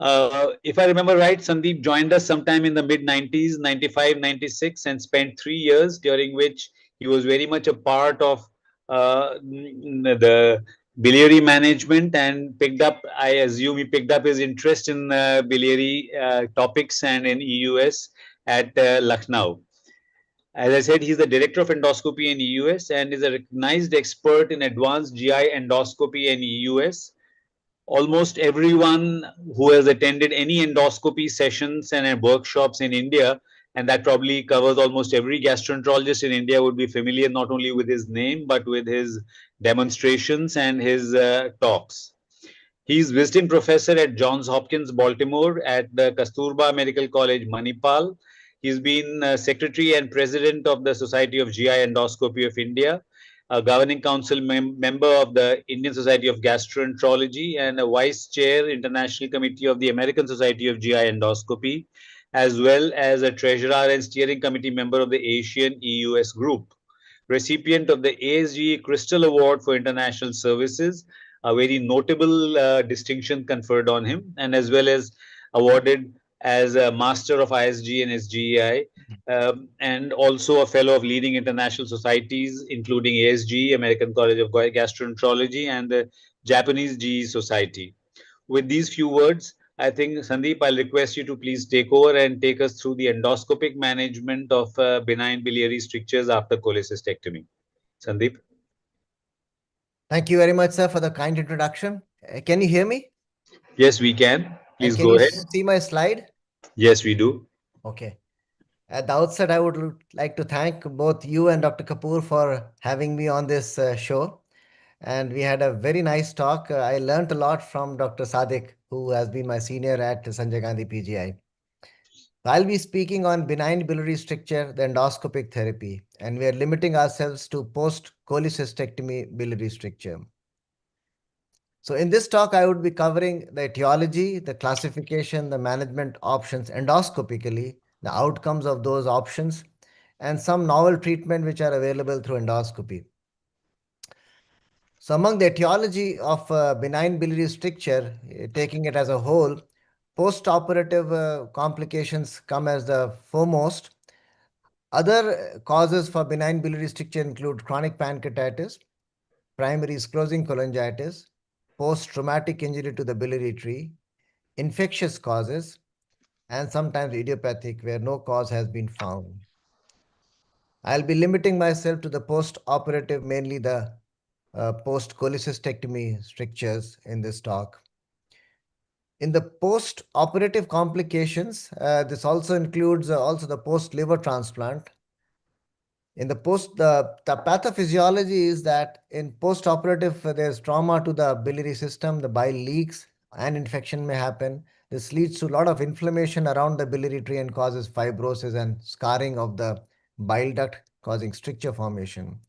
If I remember right, Sandeep joined us sometime in the mid-90s, 95, 96, and spent 3 years, during which he was very much a part of the biliary management and picked up, I assume he picked up his interest in biliary topics and in EUS at Lucknow. As I said, he's the Director of Endoscopy in EUS and is a recognized expert in advanced GI endoscopy and EUS. Almost everyone who has attended any endoscopy sessions and workshops in India, and that probably covers almost every gastroenterologist in India, would be familiar not only with his name, but with his demonstrations and his talks. He's visiting professor at Johns Hopkins, Baltimore, at the Kasturba Medical College, Manipal. He's been secretary and president of the Society of GI Endoscopy of India, a governing council member of the Indian Society of Gastroenterology, and a vice chair, International Committee of the American Society of GI Endoscopy, as well as a treasurer and steering committee member of the Asian EUS group. Recipient of the ASGE Crystal Award for International Services, a very notable distinction conferred on him, and as well as awarded as a Master of ISG and SGEI, and also a fellow of leading international societies, including ASG, American College of Gastroenterology, and the Japanese GE Society. With these few words, I think, Sandeep, I'll request you to please take over and take us through the endoscopic management of benign biliary strictures after cholecystectomy. Sandeep? Thank you very much, sir, for the kind introduction. Can you hear me? Yes, we can. And Please can go you ahead. see my slide? Yes, we do. Okay. At the outset, I would like to thank both you and Dr. Kapoor for having me on this show. And we had a very nice talk. I learned a lot from Dr. Sadiq, who has been my senior at Sanjay Gandhi PGI. I'll be speaking on benign biliary stricture, the endoscopic therapy, and we are limiting ourselves to post-cholecystectomy biliary stricture. So in this talk, I would be covering the etiology, the classification, the management options endoscopically, the outcomes of those options, and some novel treatment which are available through endoscopy. So among the etiology of benign biliary stricture, taking it as a whole, post-operative complications come as the foremost. Other causes for benign biliary stricture include chronic pancreatitis, primary sclerosing cholangitis, post-traumatic injury to the biliary tree, infectious causes, and sometimes idiopathic where no cause has been found. I'll be limiting myself to the post-operative, mainly the post-cholecystectomy strictures in this talk. In the post-operative complications, this also includes also the post-liver transplant. In the pathophysiology is that in post-operative, there's trauma to the biliary system, the bile leaks, and infection may happen. This leads to a lot of inflammation around the biliary tree and causes fibrosis and scarring of the bile duct, causing stricture formation.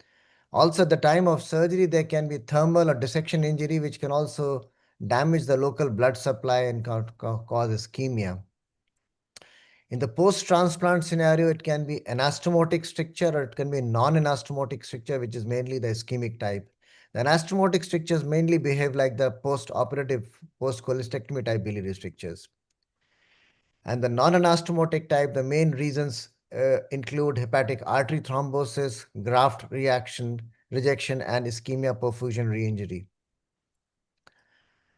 Also, at the time of surgery, there can be thermal or dissection injury, which can also damage the local blood supply and cause ischemia. In the post-transplant scenario, it can be anastomotic stricture or it can be non-anastomotic stricture, which is mainly the ischemic type. The anastomotic strictures mainly behave like the post-operative, post-cholecystectomy type biliary strictures. And the non-anastomotic type, the main reasons include hepatic artery thrombosis, graft rejection, and ischemia perfusion re-injury.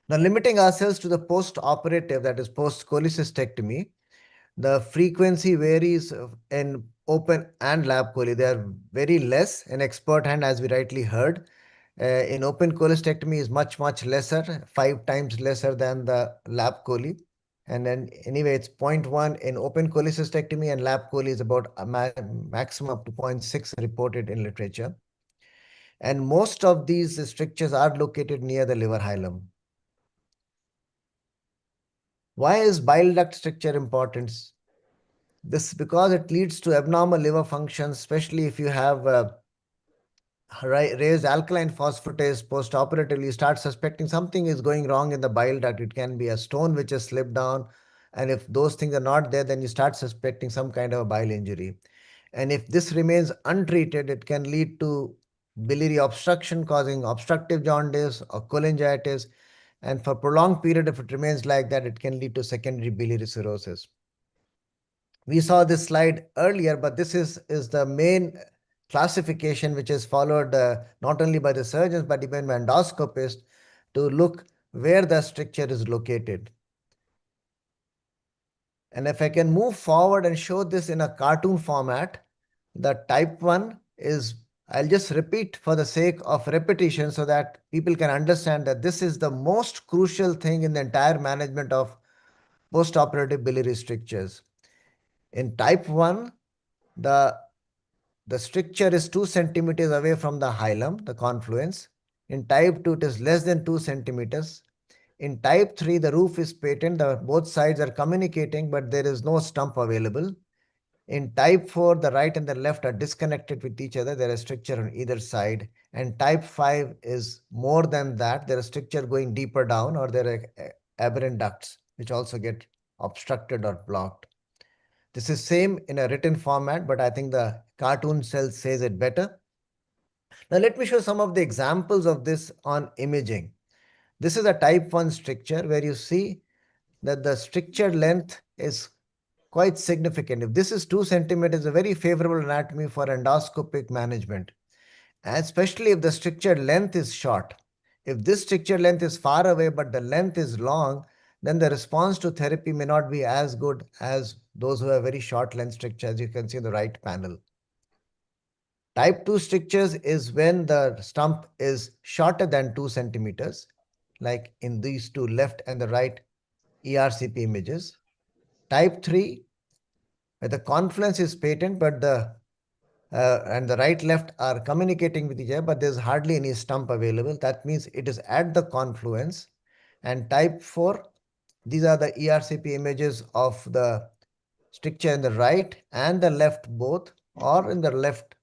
Now, limiting ourselves to the post-operative, that is post-cholecystectomy, the frequency varies in open and lap chole. They are very less in expert hand, as we rightly heard. In open cholecystectomy is much, much lesser, 5 times lesser than the lap chole. And then anyway, it's 0.1 in open cholecystectomy, and lap chole is about a maximum up to 0.6 reported in literature. And most of these strictures are located near the liver hilum. Why is bile duct stricture important? This because it leads to abnormal liver function, especially if you have raised alkaline phosphatase post-operatively. You start suspecting something is going wrong in the bile duct. It can be a stone which has slipped down. And if those things are not there, then you start suspecting some kind of a bile injury. And if this remains untreated, it can lead to biliary obstruction causing obstructive jaundice or cholangitis. And for a prolonged period, if it remains like that, it can lead to secondary biliary cirrhosis. We saw this slide earlier, but this is the main classification which is followed not only by the surgeons, but even by endoscopists to look where the stricture is located. And if I can move forward and show this in a cartoon format, the type 1 is, I'll just repeat for the sake of repetition so that people can understand that this is the most crucial thing in the entire management of postoperative biliary strictures. In type 1, the stricture is 2 centimeters away from the hilum, the confluence. In type 2, it is less than 2 centimeters. In type 3, the roof is patent. Both sides are communicating, but there is no stump available. In type 4, the right and the left are disconnected with each other. There is stricture on either side. And type 5 is more than that. There is stricture going deeper down, or there are aberrant ducts, which also get obstructed or blocked. This is same in a written format, but I think the cartoon cell says it better. Now let me show some of the examples of this on imaging. This is a type 1 stricture where you see that the stricture length is quite significant. If this is 2 centimeters, a very favorable anatomy for endoscopic management, especially if the stricture length is short. If this stricture length is far away, but the length is long, then the response to therapy may not be as good as those who have very short length stricture, as you can see in the right panel. Type 2 strictures is when the stump is shorter than 2 centimeters, like in these two left and the right ERCP images. Type 3, where the confluence is patent, but the and the right left are communicating with each other, but there's hardly any stump available. That means it is at the confluence. And type 4, these are the ERCP images of the stricture in the right and the left both, or in the left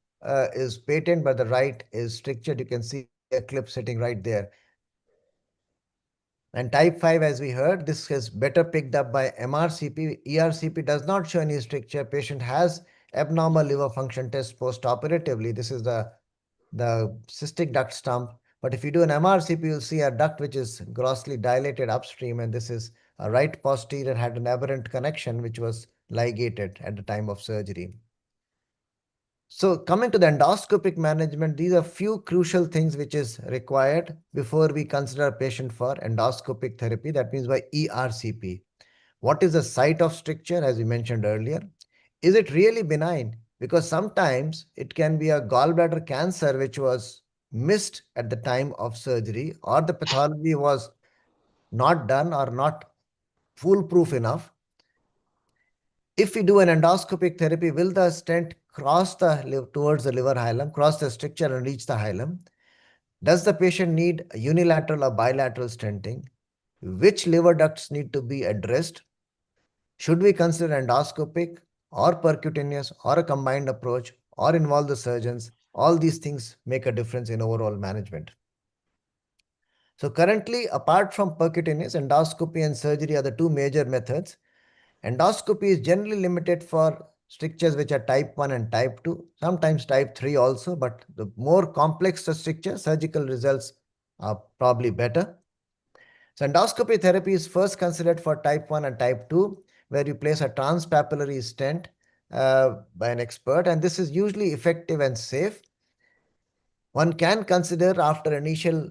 is patent, but the right is strictured. You can see a clip sitting right there. And type 5, as we heard, this is better picked up by MRCP. ERCP does not show any stricture. Patient has abnormal liver function test post-operatively. This is the cystic duct stump. But if you do an MRCP, you'll see a duct which is grossly dilated upstream, and this is a right posterior had an aberrant connection which was ligated at the time of surgery. So coming to the endoscopic management, these are few crucial things which is required before we consider a patient for endoscopic therapy. That means by ERCP. What is the site of stricture, as we mentioned earlier? Is it really benign? Because sometimes it can be a gallbladder cancer which was missed at the time of surgery, or the pathology was not done or not foolproof enough. If we do an endoscopic therapy, will the stent cross towards the liver hilum, cross the stricture and reach the hilum? Does the patient need unilateral or bilateral stenting? Which liver ducts need to be addressed? Should we consider endoscopic or percutaneous or a combined approach or involve the surgeons? All these things make a difference in overall management. So currently, apart from percutaneous, endoscopy and surgery are the two major methods. Endoscopy is generally limited for strictures which are type 1 and type 2, sometimes type 3 also, but the more complex the stricture, surgical results are probably better. So endoscopy therapy is first considered for type 1 and type 2, where you place a transpapillary stent by an expert, and this is usually effective and safe. One can consider, after initial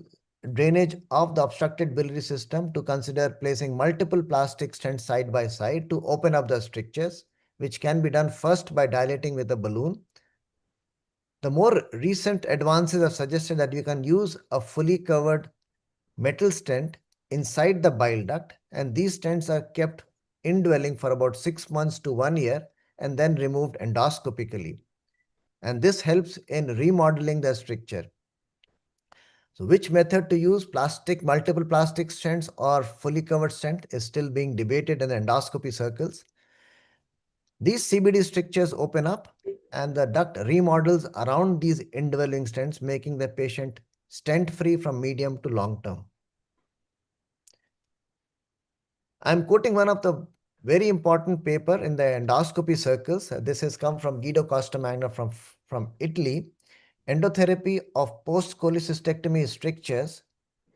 drainage of the obstructed biliary system, to consider placing multiple plastic stents side by side to open up the strictures, which can be done first by dilating with a balloon. The more recent advances have suggested that you can use a fully covered metal stent inside the bile duct, and these stents are kept indwelling for about 6 months to 1 year and then removed endoscopically. And this helps in remodeling the stricture. So which method to use, multiple plastic stents or fully covered stent, is still being debated in the endoscopy circles. These CBD strictures open up and the duct remodels around these indwelling stents, making the patient stent free from medium to long term. I'm quoting one of the very important paper in the endoscopy circles. This has come from Guido Costamagna from Italy. Endotherapy of post-cholecystectomy strictures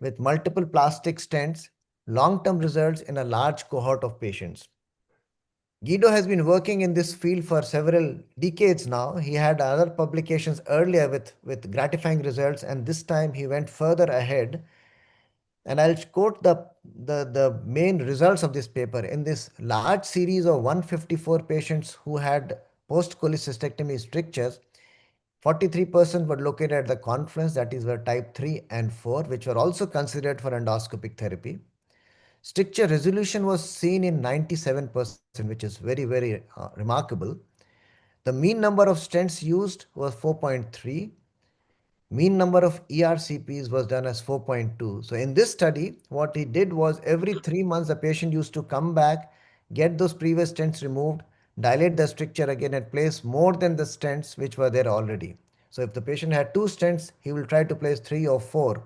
with multiple plastic stents, long-term results in a large cohort of patients. Guido has been working in this field for several decades now. He had other publications earlier with gratifying results, and this time he went further ahead. And I'll quote the main results of this paper. In this large series of 154 patients who had post-cholecystectomy strictures, 43% were located at the confluence, that is, were type 3 and 4, which were also considered for endoscopic therapy. Stricture resolution was seen in 97%, which is very, very remarkable. The mean number of stents used was 4.3. Mean number of ERCPs was done as 4.2. So in this study, what he did was every 3 months, the patient used to come back, get those previous stents removed, dilate the stricture again and place more than the stents which were there already. So if the patient had 2 stents, he will try to place 3 or 4.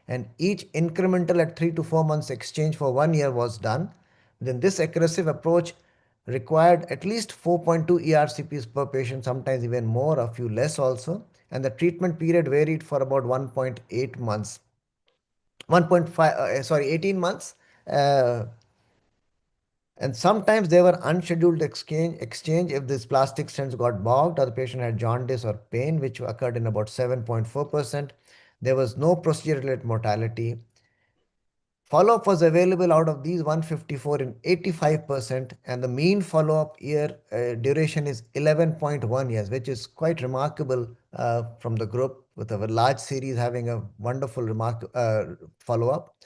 And each incremental at 3 to 4 months exchange for 1 year was done. Then this aggressive approach required at least 4.2 ERCPs per patient, sometimes even more, a few less also. And the treatment period varied for about 1.8 months. 1.5, 18 months. And sometimes they were unscheduled exchange if these plastic stents got bogged or the patient had jaundice or pain, which occurred in about 7.4%. There was no procedure-related mortality. Follow-up was available out of these 154 in 85%, and the mean follow-up year duration is 11.1 years, which is quite remarkable from the group, with a large series having a wonderful follow-up.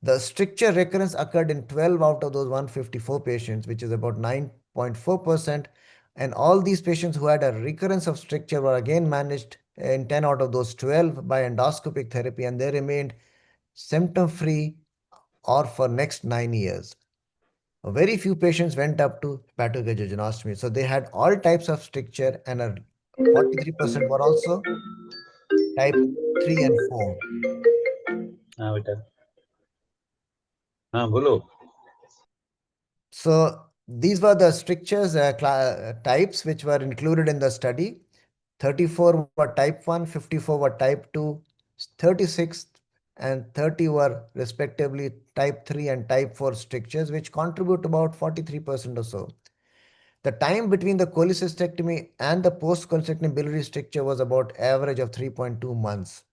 The stricture recurrence occurred in 12 out of those 154 patients, which is about 9.4%. And all these patients who had a recurrence of stricture were again managed in 10 out of those 12 by endoscopic therapy, and they remained symptom-free or for next 9 years. Very few patients went up to hepatogastrinostomy. So they had all types of stricture, and 43% were also type 3 and 4. हाँ बेटा, हाँ बोलो. So these were the strictures types which were included in the study. 34 were type 1, 54 were type 2, 36 and 30 were respectively type 3 and type 4 strictures, which contribute about 43% or so. The time between the cholecystectomy and the post-cholecystectomy biliary stricture was about average of 3.2 months.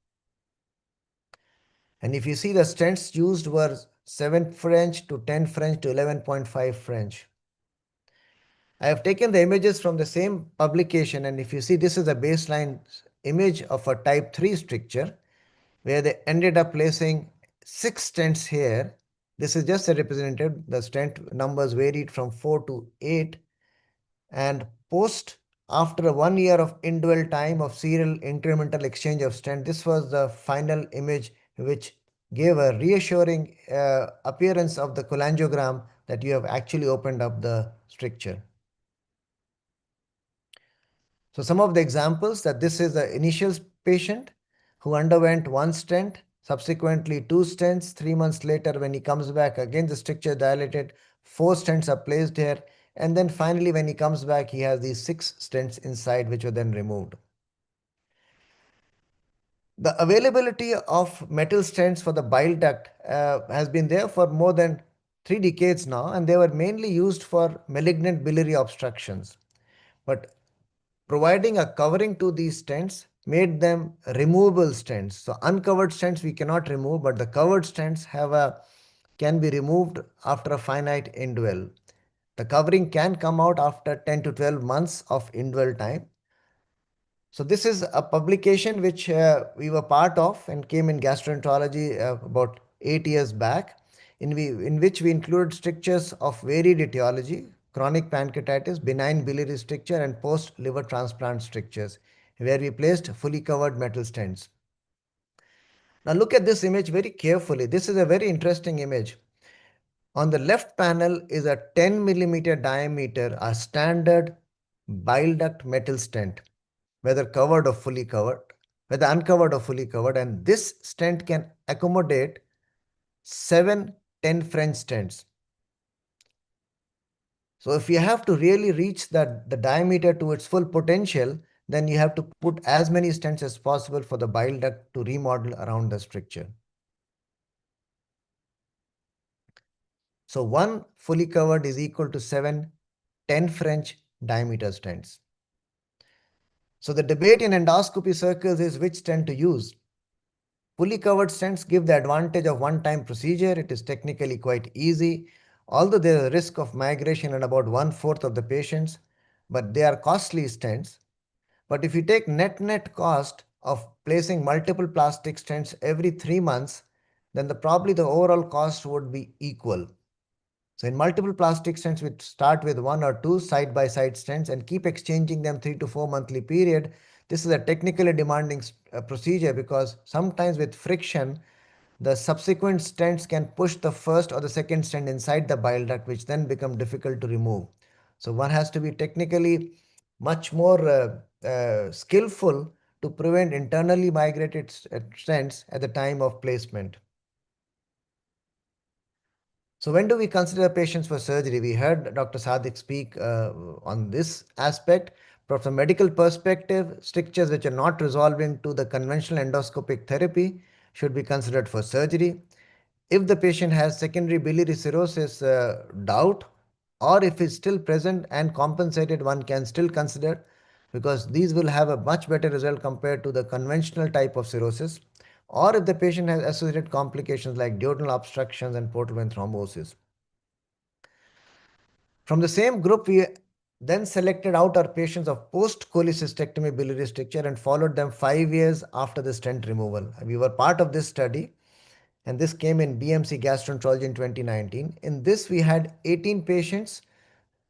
And if you see, the stents used were 7 French to 10 French to 11.5 French. I have taken the images from the same publication, and if you see, this is a baseline image of a type 3 stricture where they ended up placing 6 stents here. This is just a representative. The stent numbers varied from 4 to 8. And post, after 1 year of indwell time of serial incremental exchange of stent, this was the final image which gave a reassuring appearance of the cholangiogram that you have actually opened up the stricture. So some of the examples, that this is the initial patient who underwent 1 stent, subsequently 2 stents. 3 months later, when he comes back, again the stricture dilated, 4 stents are placed here. And then finally, when he comes back, he has these 6 stents inside, which were then removed. The availability of metal stents for the bile duct has been there for more than 3 decades now, and they were mainly used for malignant biliary obstructions. But providing a covering to these stents made them removable stents. So uncovered stents we cannot remove, but the covered stents can be removed after a finite indwell. The covering can come out after 10 to 12 months of indwell time. So this is a publication which we were part of and came in gastroenterology about 8 years back, in which we included strictures of varied etiology, chronic pancreatitis, benign biliary stricture, and post-liver transplant strictures, where we placed fully covered metal stents. Now look at this image very carefully. This is a very interesting image. On the left panel is a 10 millimeter diameter, a standard bile duct metal stent, whether covered or fully covered, whether uncovered or fully covered. And this stent can accommodate 7 10 French stents. So if you have to really reach the diameter to its full potential, then you have to put as many stents as possible for the bile duct to remodel around the stricture. So 1 fully covered is equal to 7 10 French diameter stents. So the debate in endoscopy circles is which stent to use. Fully covered stents give the advantage of one-time procedure. It is technically quite easy, although there is a risk of migration in about 1/4 of the patients, but they are costly stents. But if you take net cost of placing multiple plastic stents every 3 months, then probably the overall cost would be equal. So in multiple plastic stents, we start with 1 or 2 side-by-side stents and keep exchanging them 3 to 4 monthly period. This is a technically demanding procedure, because sometimes with friction, the subsequent stents can push the first or the second stent inside the bile duct, which then become difficult to remove. So one has to be technically much more skillful to prevent internally migrated stents at the time of placement. So when do we consider patients for surgery? We heard Dr. Sadiq speak on this aspect. But from a medical perspective, strictures which are not resolving to the conventional endoscopic therapy should be considered for surgery. If the patient has secondary biliary cirrhosis doubt, or if it's still present and compensated, one can still consider, because these will have a much better result compared to the conventional type of cirrhosis, or if the patient has associated complications like duodenal obstructions and portal vein thrombosis. From the same group, we then selected out our patients of post-cholecystectomy biliary stricture and followed them 5 years after the stent removal. We were part of this study, and this came in BMC Gastroenterology in 2019. In this, we had 18 patients,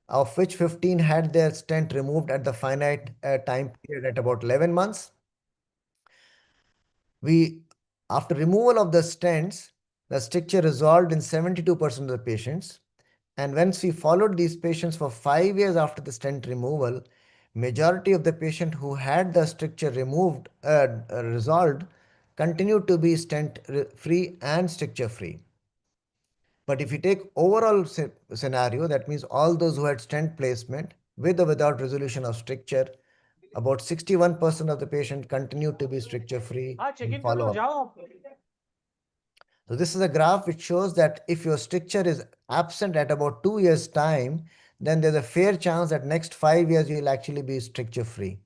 of which 15 had their stent removed at the finite time period at about 11 months. After removal of the stents, the stricture resolved in 72% of the patients. And once we followed these patients for 5 years after the stent removal, majority of the patients who had the stricture removed, resolved, continued to be stent free and stricture free. But if you take overall scenario, that means all those who had stent placement with or without resolution of stricture, about 61% of the patient continued to be stricture free in follow-up. So this is a graph which shows that if your stricture is absent at about 2 years time, then there's a fair chance that next 5 years you will actually be stricture free.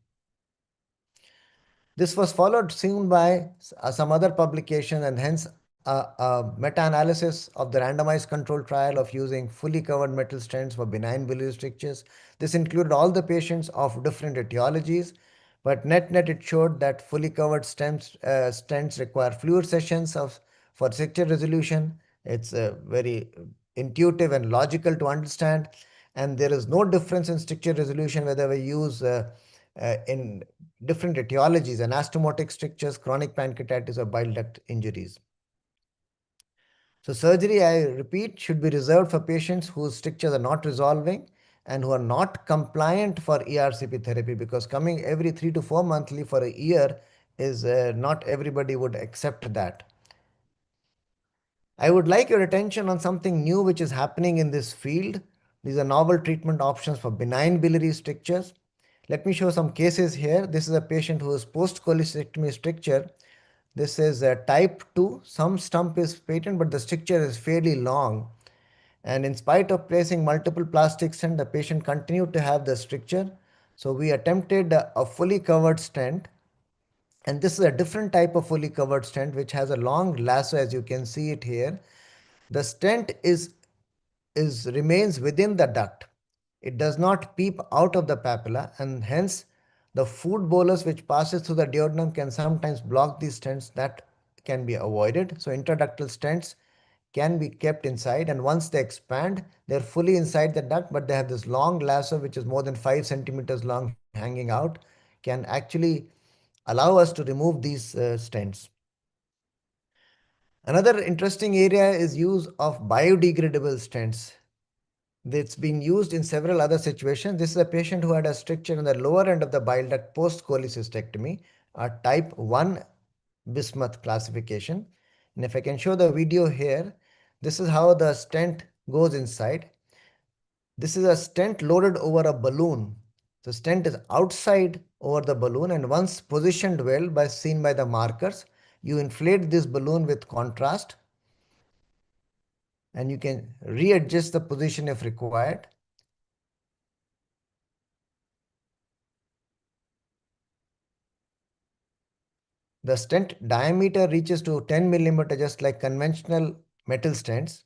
This was followed soon by some other publication, and hence a meta-analysis of the randomized control trial of using fully covered metal stents for benign biliary strictures. This included all the patients of different etiologies, but net it showed that fully covered stents require fewer sessions for stricture resolution. It's very intuitive and logical to understand, and there is no difference in stricture resolution whether we use in different etiologies, anastomotic strictures, chronic pancreatitis, or bile duct injuries. So surgery, I repeat, should be reserved for patients whose strictures are not resolving and who are not compliant for ERCP therapy, because coming every 3 to 4 monthly for a year is not everybody would accept that. I would like your attention on something new which is happening in this field. These are novel treatment options for benign biliary strictures. Let me show some cases here. This is a patient who is post-cholecystectomy stricture. This is a type 2. Some stump is patent, but the stricture is fairly long. And in spite of placing multiple plastic stents, the patient continued to have the stricture. So we attempted a fully covered stent. And this is a different type of fully covered stent which has a long lasso, as you can see it here. The stent remains within the duct. It does not peep out of the papilla, and hence the food bolus which passes through the duodenum can sometimes block these stents. That can be avoided. So intraductal stents can be kept inside, and once they expand, they're fully inside the duct, but they have this long lasso which is more than 5 centimeters long hanging out, can actually allow us to remove these stents. Another interesting area is use of biodegradable stents. It's been used in several other situations. This is a patient who had a stricture in the lower end of the bile duct post-cholecystectomy, a type 1 bismuth classification. And if I can show the video here, this is how the stent goes inside. This is a stent loaded over a balloon. The stent is outside over the balloon, and once positioned well seen by the markers, you inflate this balloon with contrast, and you can readjust the position if required. The stent diameter reaches to 10 millimeter, just like conventional metal stents,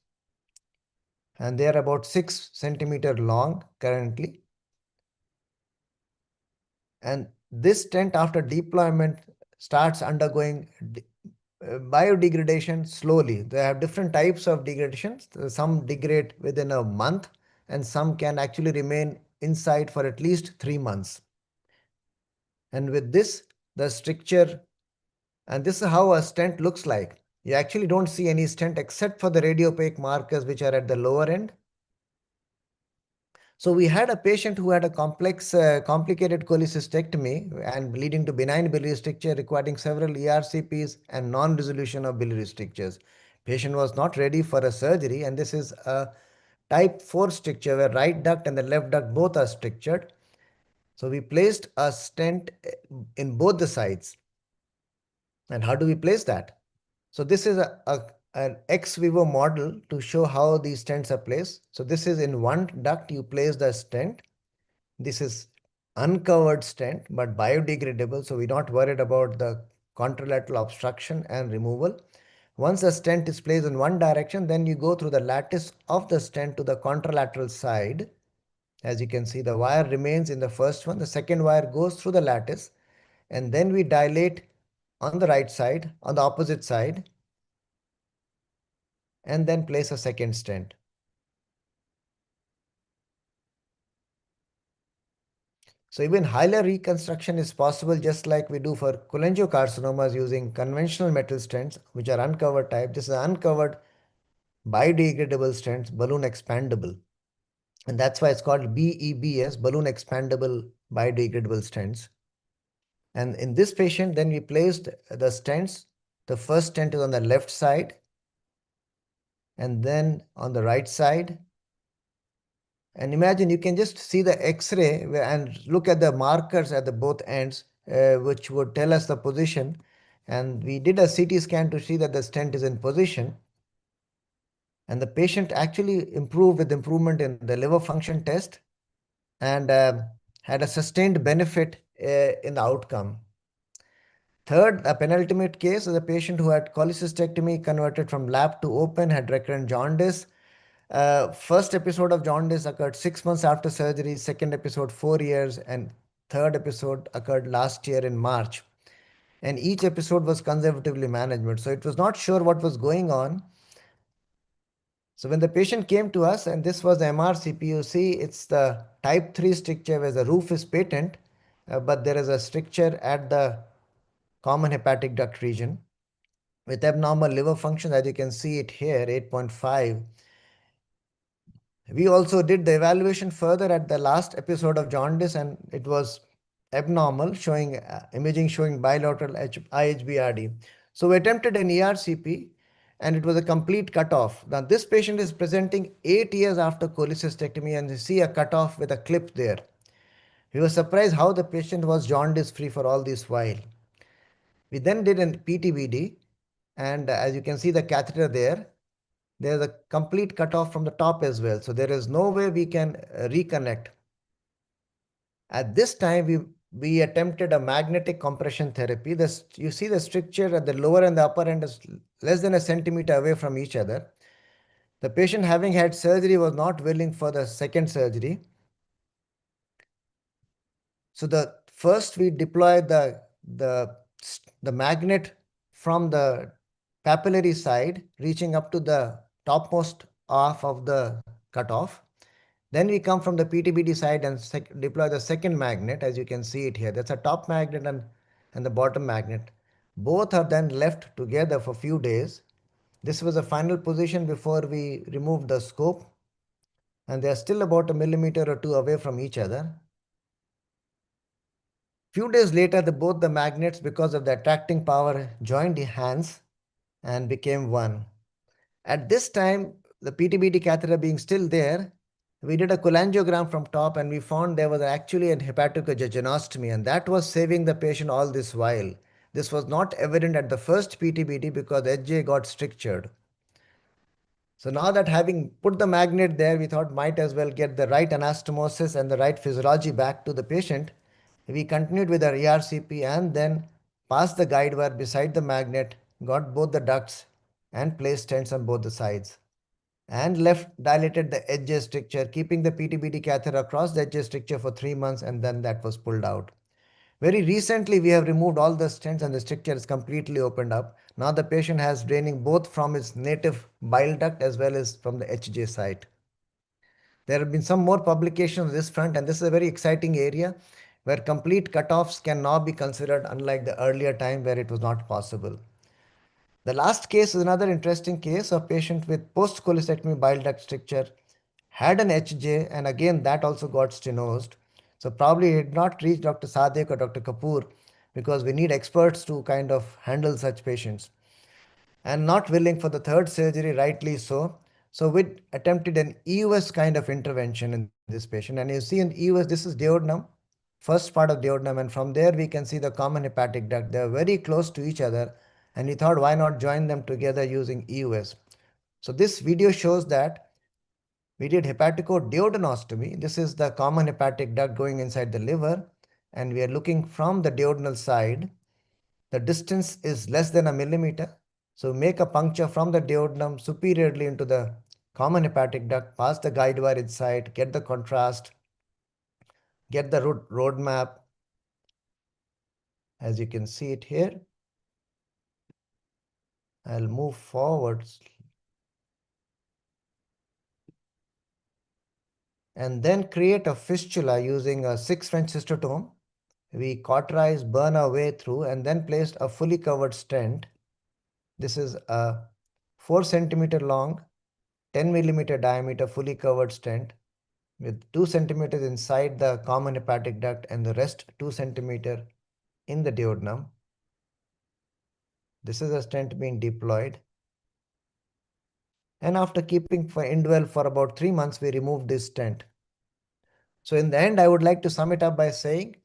and they are about 6 centimeter long currently. And this stent, after deployment, starts undergoing biodegradation slowly. They have different types of degradations. Some degrade within a month, and some can actually remain inside for at least 3 months. And with this, the stricture, and this is how a stent looks like. You actually don't see any stent except for the radiopaque markers which are at the lower end. So we had a patient who had a complicated cholecystectomy and leading to benign biliary stricture requiring several ERCPs and non-resolution of biliary strictures. Patient was not ready for a surgery, and this is a type 4 stricture where right duct and the left duct both are strictured. So we placed a stent in both the sides. And how do we place that? So this is an ex vivo model to show how these stents are placed. So this is in one duct, you place the stent. This is uncovered stent, but biodegradable. So we're not worried about the contralateral obstruction and removal. Once the stent is placed in one direction, then you go through the lattice of the stent to the contralateral side. As you can see, the wire remains in the first one. The second wire goes through the lattice, and then we dilate on the right side, on the opposite side, and then place a second stent. So even hilar reconstruction is possible, just like we do for cholangiocarcinomas using conventional metal stents, which are uncovered type. This is uncovered biodegradable stents, balloon expandable. And that's why it's called BEBS, balloon expandable biodegradable stents. And in this patient, then we placed the stents. The first stent is on the left side, and then on the right side. And imagine you can just see the X-ray and look at the markers at the both ends, which would tell us the position. And we did a CT scan to see that the stent is in position. And the patient actually improved with improvement in the liver function test and had a sustained benefit in the outcome. Third, a penultimate case is a patient who had cholecystectomy converted from lap to open, had recurrent jaundice. First episode of jaundice occurred 6 months after surgery, second episode 4 years, and third episode occurred last year in March. And each episode was conservatively managed. So it was not sure what was going on. So when the patient came to us, and this was the MRCPUC, it's the type 3 stricture where the roof is patent, but there is a stricture at the common hepatic duct region with abnormal liver function, as you can see it here, 8.5. We also did the evaluation further at the last episode of jaundice, and it was abnormal, showing imaging showing bilateral IHBRD. So we attempted an ERCP, and it was a complete cutoff. Now this patient is presenting 8 years after cholecystectomy, and you see a cutoff with a clip there. We were surprised how the patient was jaundice free for all this while. We then did a PTBD, and as you can see the catheter there, there's a complete cutoff from the top as well. So there is no way we can reconnect. At this time, we attempted a magnetic compression therapy. You see the stricture at the lower and the upper end is less than a centimeter away from each other. The patient, having had surgery, was not willing for the second surgery. So the first we deployed the magnet from the papillary side, reaching up to the topmost half of the cutoff. Then we come from the PTBD side and deploy the second magnet, as you can see it here. That's a top magnet and the bottom magnet. Both are then left together for a few days. This was the final position before we removed the scope, and they are still about a millimeter or two away from each other. Few days later, both the magnets, because of the attracting power, joined hands and became one. At this time, the PTBD catheter being still there, we did a cholangiogram from top, and we found there was actually a hepatojejunostomy, and that was saving the patient all this while. This was not evident at the first PTBD because HJ got strictured. So now that having put the magnet there, we thought might as well get the right anastomosis and the right physiology back to the patient. We continued with our ERCP and then passed the guide wire beside the magnet, got both the ducts and placed stents on both the sides, and left dilated the edges stricture, keeping the PTBD catheter across the edges stricture for 3 months, and then that was pulled out. Very recently, we have removed all the stents and the stricture is completely opened up. Now the patient has draining both from his native bile duct as well as from the HJ site. There have been some more publications on this front, and this is a very exciting area where complete cutoffs can now be considered, unlike the earlier time where it was not possible. The last case is another interesting case of patient with post-cholecystectomy bile duct stricture, had an HJ, and again that also got stenosed. So probably did not reach Dr. Sadek or Dr. Kapoor because we need experts to kind of handle such patients. and not willing for the third surgery, rightly so. So we attempted an EUS kind of intervention in this patient. And you see in EUS, this is duodenum, first part of duodenum, and from there we can see the common hepatic duct. They are very close to each other, and we thought, why not join them together using EUS? So this video shows that we did hepaticoduodenostomy. This is the common hepatic duct going inside the liver, and we are looking from the duodenal side. The distance is less than a millimeter. So make a puncture from the duodenum superiorly into the common hepatic duct, pass the guide wire inside, get the contrast, get the road map, as you can see it here. I'll move forward. And then create a fistula using a 6 French cystotome. We cauterize, burn our way through, and then placed a fully covered stent. This is a 4 centimeter long, 10 millimeter diameter fully covered stent with 2 centimeters inside the common hepatic duct and the rest 2 centimeter in the duodenum. This is a stent being deployed. And after keeping for indwell for about 3 months, we removed this stent. So in the end, I would like to sum it up by saying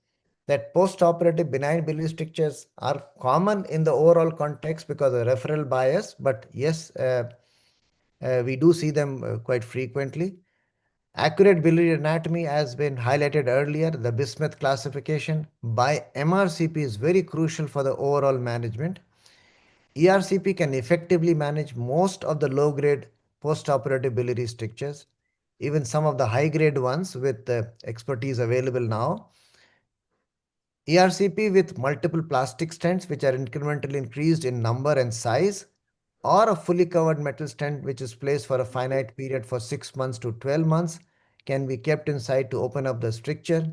that post-operative benign biliary strictures are common in the overall context because of referral bias, but yes, we do see them quite frequently. Accurate biliary anatomy has been highlighted earlier. The Bismuth classification by MRCP is very crucial for the overall management. ERCP can effectively manage most of the low-grade post-operative biliary strictures, even some of the high-grade ones with the expertise available now. ERCP with multiple plastic stents which are incrementally increased in number and size, or a fully covered metal stent which is placed for a finite period for 6 months to 12 months can be kept inside to open up the stricture.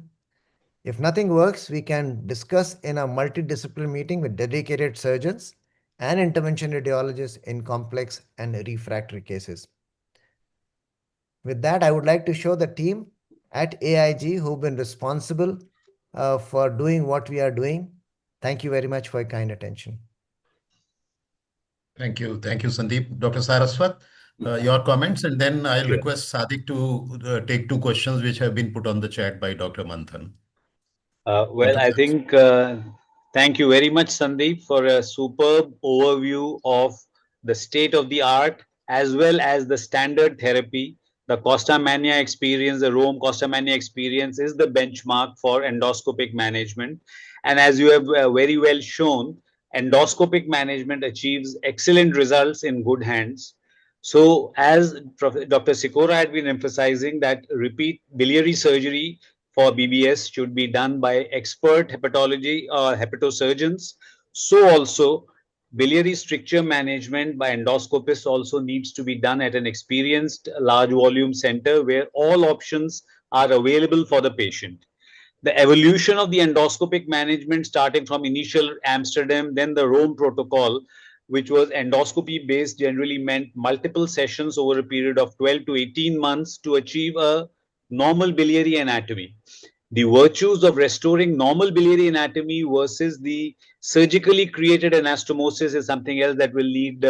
If nothing works, we can discuss in a multidisciplinary meeting with dedicated surgeons and intervention radiologists in complex and refractory cases. With that, I would like to show the team at AIG who've been responsible for doing what we are doing. Thank you very much for your kind attention. Thank you. Thank you, Sandeep. Dr. Saraswat, your comments, and then I'll request Sadik to take 2 questions which have been put on the chat by Dr. Manthan. Well, Dr. I Saraswat. think thank you very much, Sandeep, for a superb overview of the state of the art as well as the standard therapy. The Costa Mania experience, the Rome Costa Mania experience is the benchmark for endoscopic management. And as you have very well shown, endoscopic management achieves excellent results in good hands. So, as Dr. Sikora had been emphasizing, that repeat biliary surgery for BBS should be done by expert hepatology or hepatosurgeons. So also biliary stricture management by endoscopists also needs to be done at an experienced large volume center where all options are available for the patient. The evolution of the endoscopic management starting from initial Amsterdam, then the Rome protocol, which was endoscopy based, generally meant multiple sessions over a period of 12 to 18 months to achieve a normal biliary anatomy. The virtues of restoring normal biliary anatomy versus the surgically created anastomosis is something else that will lead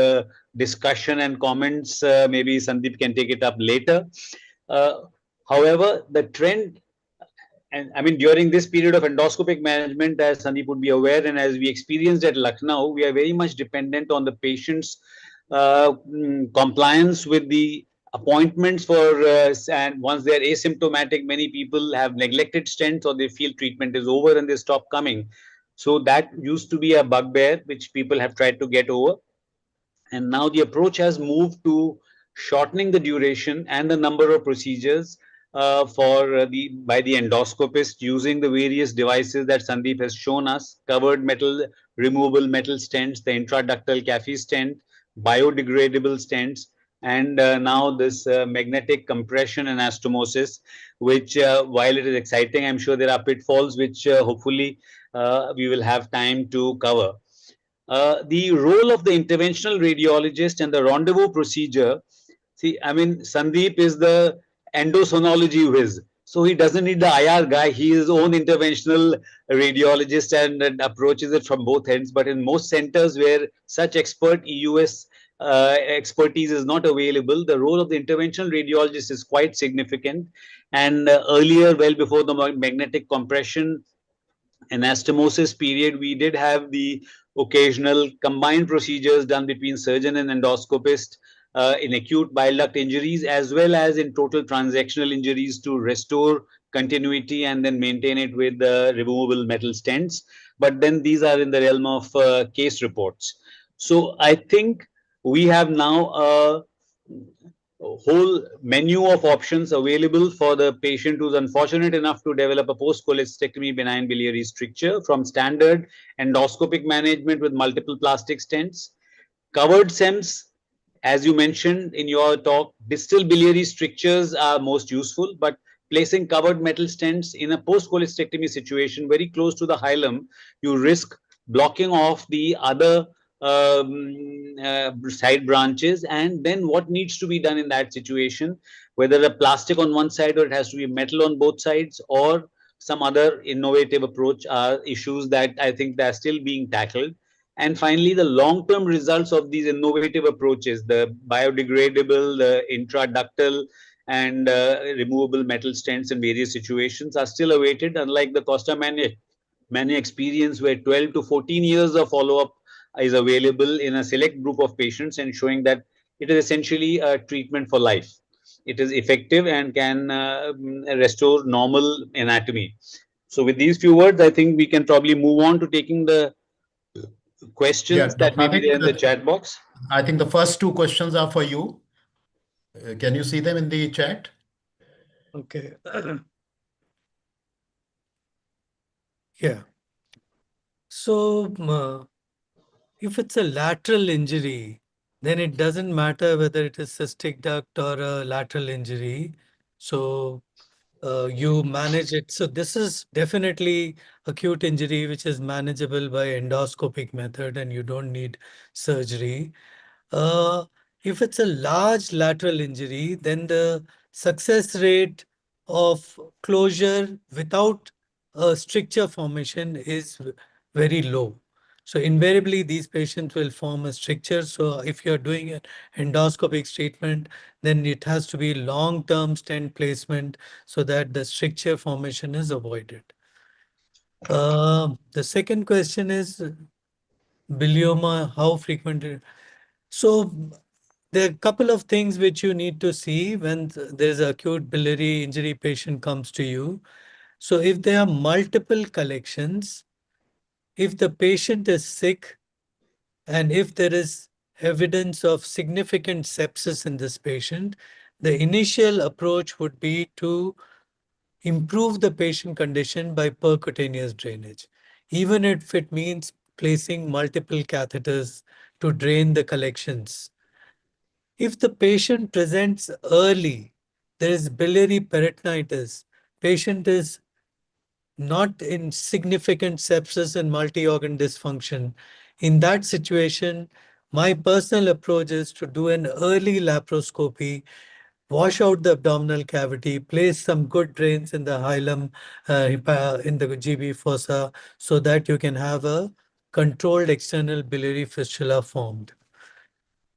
discussion and comments. Maybe Sandeep can take it up later. Uh, However, the trend, and I mean, during this period of endoscopic management, as Sandeep would be aware, and as we experienced at Lucknow, we are very much dependent on the patient's compliance with the appointments for, and once they're asymptomatic, many people have neglected stents or they feel treatment is over and they stop coming. So that used to be a bugbear which people have tried to get over. And now the approach has moved to shortening the duration and the number of procedures for the by the endoscopist using the various devices that Sandeep has shown us: covered metal, removable metal stents, the intraductal CAFI stent, biodegradable stents, and now this magnetic compression anastomosis, which while it is exciting, I'm sure there are pitfalls which hopefully we will have time to cover. The role of the interventional radiologist and the rendezvous procedure. See, I mean, Sandeep is the endosonology whiz. So he doesn't need the IR guy. He is his own interventional radiologist and approaches it from both ends. But in most centers where such expert EUS expertise is not available, the role of the interventional radiologist is quite significant. And earlier, well before the magnetic compression anastomosis period, we did have the occasional combined procedures done between surgeon and endoscopist in acute bile duct injuries as well as in total transactional injuries to restore continuity and then maintain it with removable metal stents. But then these are in the realm of case reports. So I think we have now a whole menu of options available for the patient who's unfortunate enough to develop a post-cholecystectomy benign biliary stricture, from standard endoscopic management with multiple plastic stents, covered SEMS. As you mentioned in your talk, distal biliary strictures are most useful, but placing covered metal stents in a post-cholecystectomy situation very close to the hilum, you risk blocking off the other side branches. And then what needs to be done in that situation, whether a plastic on one side or it has to be metal on both sides or some other innovative approach, are issues that I think they are still being tackled. And finally, the long-term results of these innovative approaches, the biodegradable, the intraductal and removable metal stents in various situations, are still awaited, unlike the Costa Mania experience where 12 to 14 years of follow-up is available in a select group of patients and showing that it is essentially a treatment for life. It is effective and can restore normal anatomy. So with these few words, I think we can probably move on to taking the Yeah, questions that Dr. may be Sadik, there in the chat box. I think the first two questions are for you. Can you see them in the chat? Okay. Yeah. So, if it's a lateral injury, then it doesn't matter whether it is cystic duct or a lateral injury. So, you manage it. So this is definitely acute injury, which is manageable by endoscopic method, and you don't need surgery. Uh, if it's a large lateral injury, then the success rate of closure without a stricture formation is very low. So invariably, these patients will form a stricture. So if you're doing an endoscopic treatment, then it has to be long-term stent placement so that the stricture formation is avoided. The second question is bilioma, how frequent? So there are a couple of things which you need to see when there's an acute biliary injury patient comes to you. So if there are multiple collections, if the patient is sick, and if there is evidence of significant sepsis in this patient, the initial approach would be to improve the patient condition by percutaneous drainage, even if it means placing multiple catheters to drain the collections. If the patient presents early, there is biliary peritonitis, patient is not in significant sepsis and multi-organ dysfunction. In that situation, my personal approach is to do an early laparoscopy, wash out the abdominal cavity, place some good drains in the hilum, in the GB fossa, so that you can have a controlled external biliary fistula formed.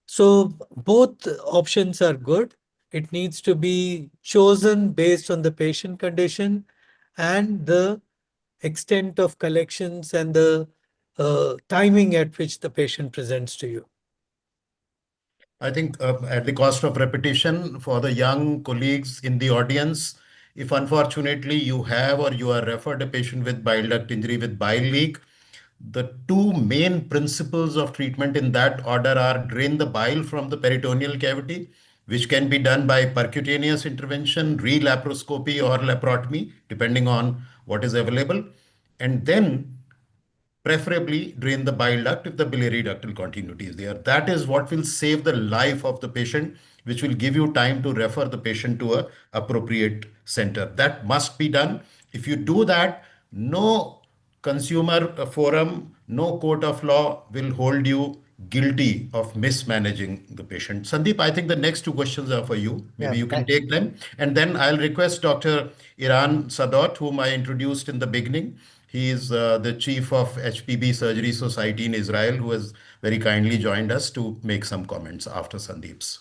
So both options are good. It needs to be chosen based on the patient condition and the extent of collections and the timing at which the patient presents to you. I think at the cost of repetition for the young colleagues in the audience, if unfortunately you have or you are referred a patient with bile duct injury with bile leak, the two main principles of treatment in that order are drain the bile from the peritoneal cavity, which can be done by percutaneous intervention, re-laparoscopy or laparotomy, depending on what is available, and then preferably drain the bile duct if the biliary ductal continuity is there. That is what will save the life of the patient, which will give you time to refer the patient to a appropriate center. That must be done. If you do that, no consumer forum, no court of law will hold you guilty of mismanaging the patient. Sandeep, I think the next two questions are for you. Yeah, Maybe you can take them. And then I'll request Dr. Iran Sadot, whom I introduced in the beginning. He is the chief of HPB Surgery Society in Israel, who has very kindly joined us to make some comments after Sandeep's.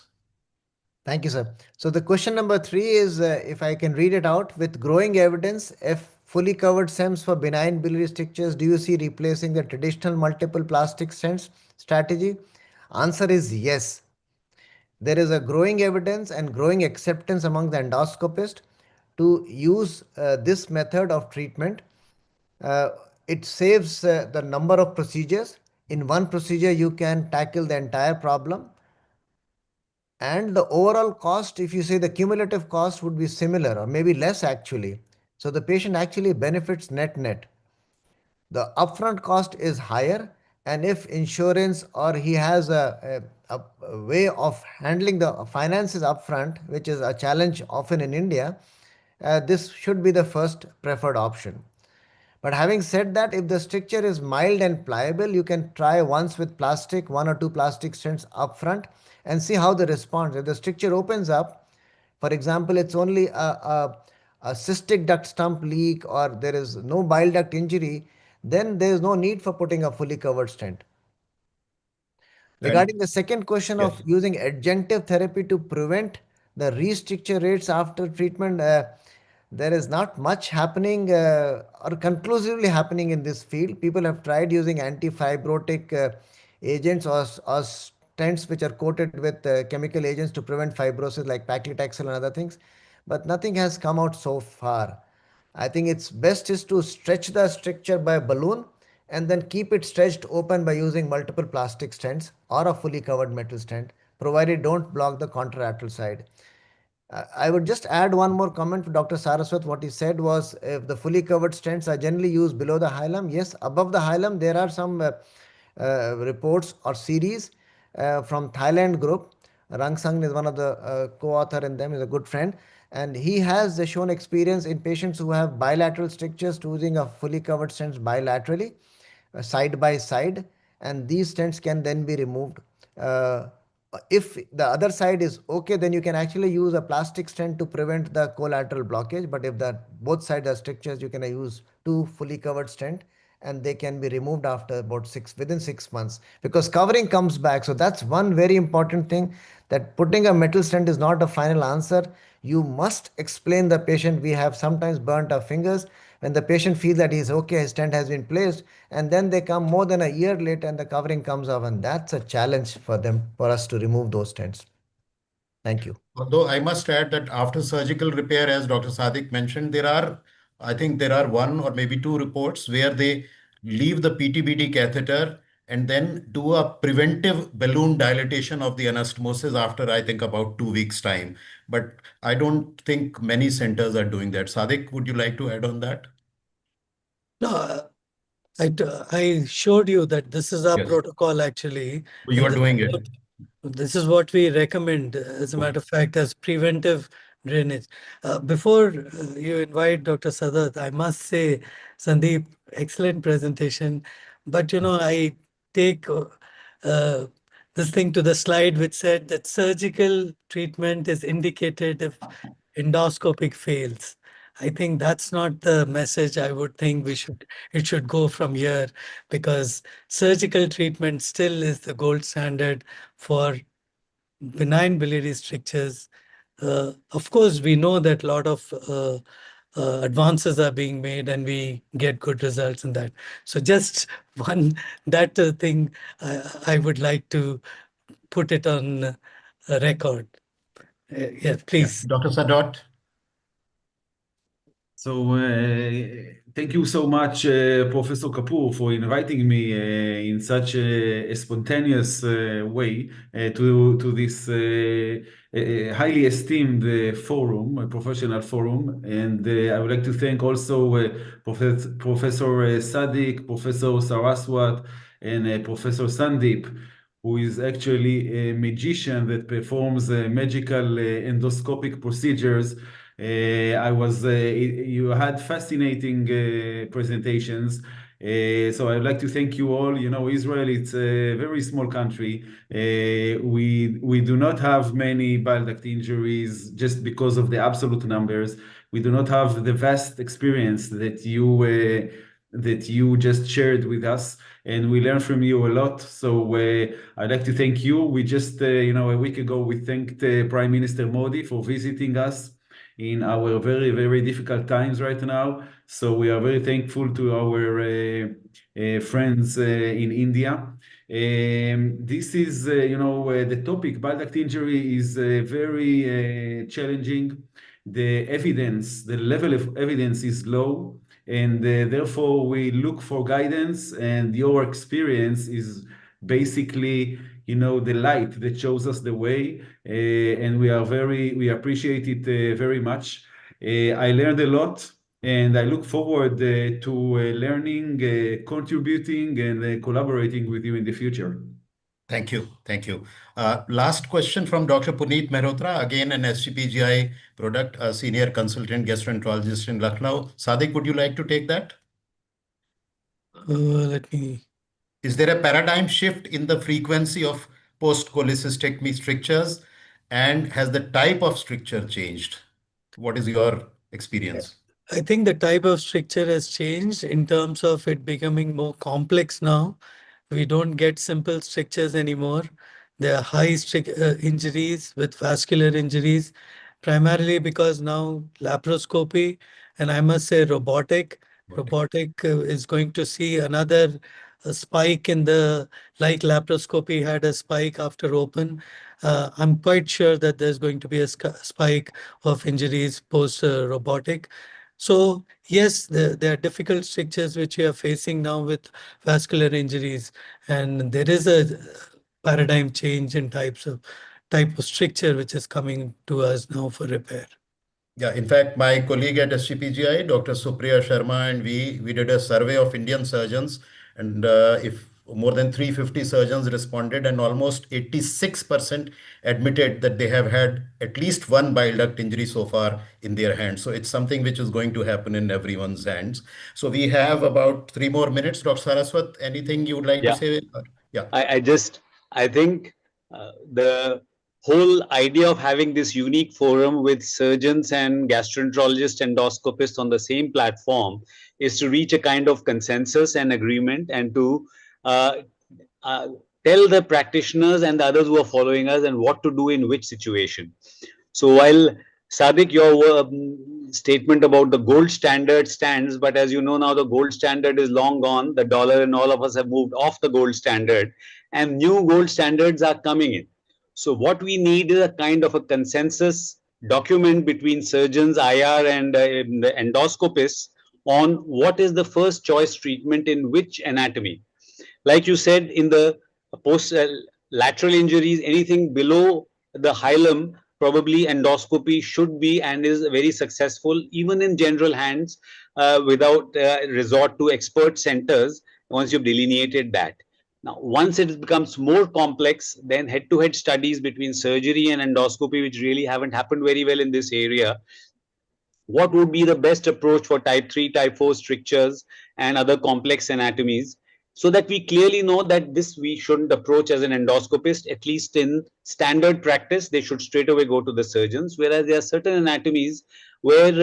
Thank you, sir. So the question number 3 is, if I can read it out, with growing evidence, if fully covered stems for benign biliary strictures, do you see replacing the traditional multiple plastic stents strategy? Answer is yes. There is a growing evidence and growing acceptance among the endoscopists to use this method of treatment. Uh, it saves the number of procedures. In one procedure, you can tackle the entire problem. And the overall cost, if you say the cumulative cost would be similar or maybe less actually. So the patient actually benefits net net. The upfront cost is higher, and if insurance or he has a way of handling the finances upfront, which is a challenge often in India, this should be the first preferred option. But having said that, if the stricture is mild and pliable, you can try once with plastic, 1 or 2 plastic stents upfront, and see how the response. If the stricture opens up, for example, it's only a cystic duct stump leak or there is no bile duct injury, then there is no need for putting a fully covered stent. And Regarding the second question of yes. using adjunctive therapy to prevent the restricture rates after treatment, there is not much happening or conclusively happening in this field. People have tried using antifibrotic agents or stents which are coated with chemical agents to prevent fibrosis like paclitaxel and other things, but nothing has come out so far. I think it's best is to stretch the stricture by balloon and then keep it stretched open by using multiple plastic stents or a fully covered metal stent, provided don't block the contralateral side. I would just add one more comment to Dr. Saraswat. What he said was if the fully covered stents are generally used below the hilum, yes, above the hilum, there are some reports or series from Thailand group. Rang Sang is one of the co-author in them, is a good friend. And he has shown experience in patients who have bilateral strictures to using a fully covered stents bilaterally, side by side. And these stents can then be removed. If the other side is okay, then you can actually use a plastic stent to prevent the collateral blockage. But if the both sides are strictures, you can use 2 fully covered stent and they can be removed after about within 6 months because covering comes back. So that's one very important thing, that putting a metal stent is not a final answer. You must explain the patient we have sometimes burnt our fingers. When the patient feels that he's okay, his stent has been placed, and then they come more than a year later and the covering comes off, and that's a challenge for them, for us to remove those stents. Thank you. Although I must add that after surgical repair, as Dr. Sadiq mentioned, I think there are one or maybe two reports where they leave the PTBD catheter and then do a preventive balloon dilatation of the anastomosis after, I think, about 2 weeks' time. But I don't think many centers are doing that. Sadiq, would you like to add on that? No, I showed you that this is our Yes. protocol actually, So you and are doing it. this is what we recommend, as a matter of fact, as preventive drainage. Before you invite Dr. Sadat, I must say, Sandeep, excellent presentation. But I take this thing to the slide which said that surgical treatment is indicated if endoscopic fails. I think that's not the message I would think it should go from here, because surgical treatment still is the gold standard for benign biliary strictures. Of course, we know that a lot of advances are being made and we get good results in that. So just that thing, I would like to put it on record. Yeah, Yeah. please. Dr. Sadot. So thank you so much, Professor Kapoor, for inviting me in such a spontaneous way to this highly esteemed forum, a professional forum. And I would like to thank also Professor Sadiq, Professor Saraswat, and Professor Sandeep, who is actually a magician that performs magical endoscopic procedures. You had fascinating presentations, So I'd like to thank you all. You know, Israel, it's a very small country. We do not have many bile duct injuries just because of the absolute numbers. We do not have the vast experience that you just shared with us, and we learn from you a lot. So I'd like to thank you. We just, a week ago, we thanked Prime Minister Modi for visiting us in our very, very difficult times right now. So we are very thankful to our friends in India. This is, the topic, bile duct injury is very challenging. The level of evidence is low, and therefore we look for guidance, and your experience is basically, the light that shows us the way, and we appreciate it very much. I learned a lot, and I look forward to learning, contributing, and collaborating with you in the future. Thank you. Thank you. Last question from Dr. Puneet Mehrotra, again an SGPGI product, a senior consultant gastroenterologist in Lucknow. Sadiq, would you like to take that? Let me. Is there a paradigm shift in the frequency of post-cholecystectomy strictures, and has the type of stricture changed? What is your experience? I think the type of stricture has changed in terms of it becoming more complex now. We don't get simple strictures anymore. There are high injuries with vascular injuries, primarily because now laparoscopy, and I must say robotic is going to see another spike in the, like laparoscopy had a spike after open. I'm quite sure that there's going to be a spike of injuries post robotic. So yes, there are difficult strictures which we are facing now with vascular injuries, and there is a paradigm change in type of stricture which is coming to us now for repair. Yeah, in fact, my colleague at SGPGI, Dr. Supriya Sharma, and we did a survey of Indian surgeons, and if more than 350 surgeons responded, and almost 86% admitted that they have had at least one bile duct injury so far in their hands. So it's something which is going to happen in everyone's hands. So we have about 3 more minutes. Dr. Saraswat, anything you would like to Yeah. say? Yeah. I think the whole idea of having this unique forum with surgeons and gastroenterologists, endoscopists on the same platform is to reach a kind of consensus and agreement, and to uh, uh, tell the practitioners and the others who are following us and what to do in which situation. So while Sadiq, your statement about the gold standard stands, but as you know now, the gold standard is long gone. The dollar and all of us have moved off the gold standard, and new gold standards are coming in. So what we need is a kind of a consensus document between surgeons, IR, and the endoscopists on what is the first choice treatment in which anatomy. Like you said, in the post lateral injuries, anything below the hilum, probably endoscopy should be and is very successful, even in general hands, without resort to expert centers once you've delineated that. Now, once it becomes more complex, then head-to-head studies between surgery and endoscopy, which really haven't happened very well in this area, what would be the best approach for type 3, type 4 strictures and other complex anatomies, so that we clearly know that this we shouldn't approach as an endoscopist. At least in standard practice, they should straight away go to the surgeons, whereas there are certain anatomies where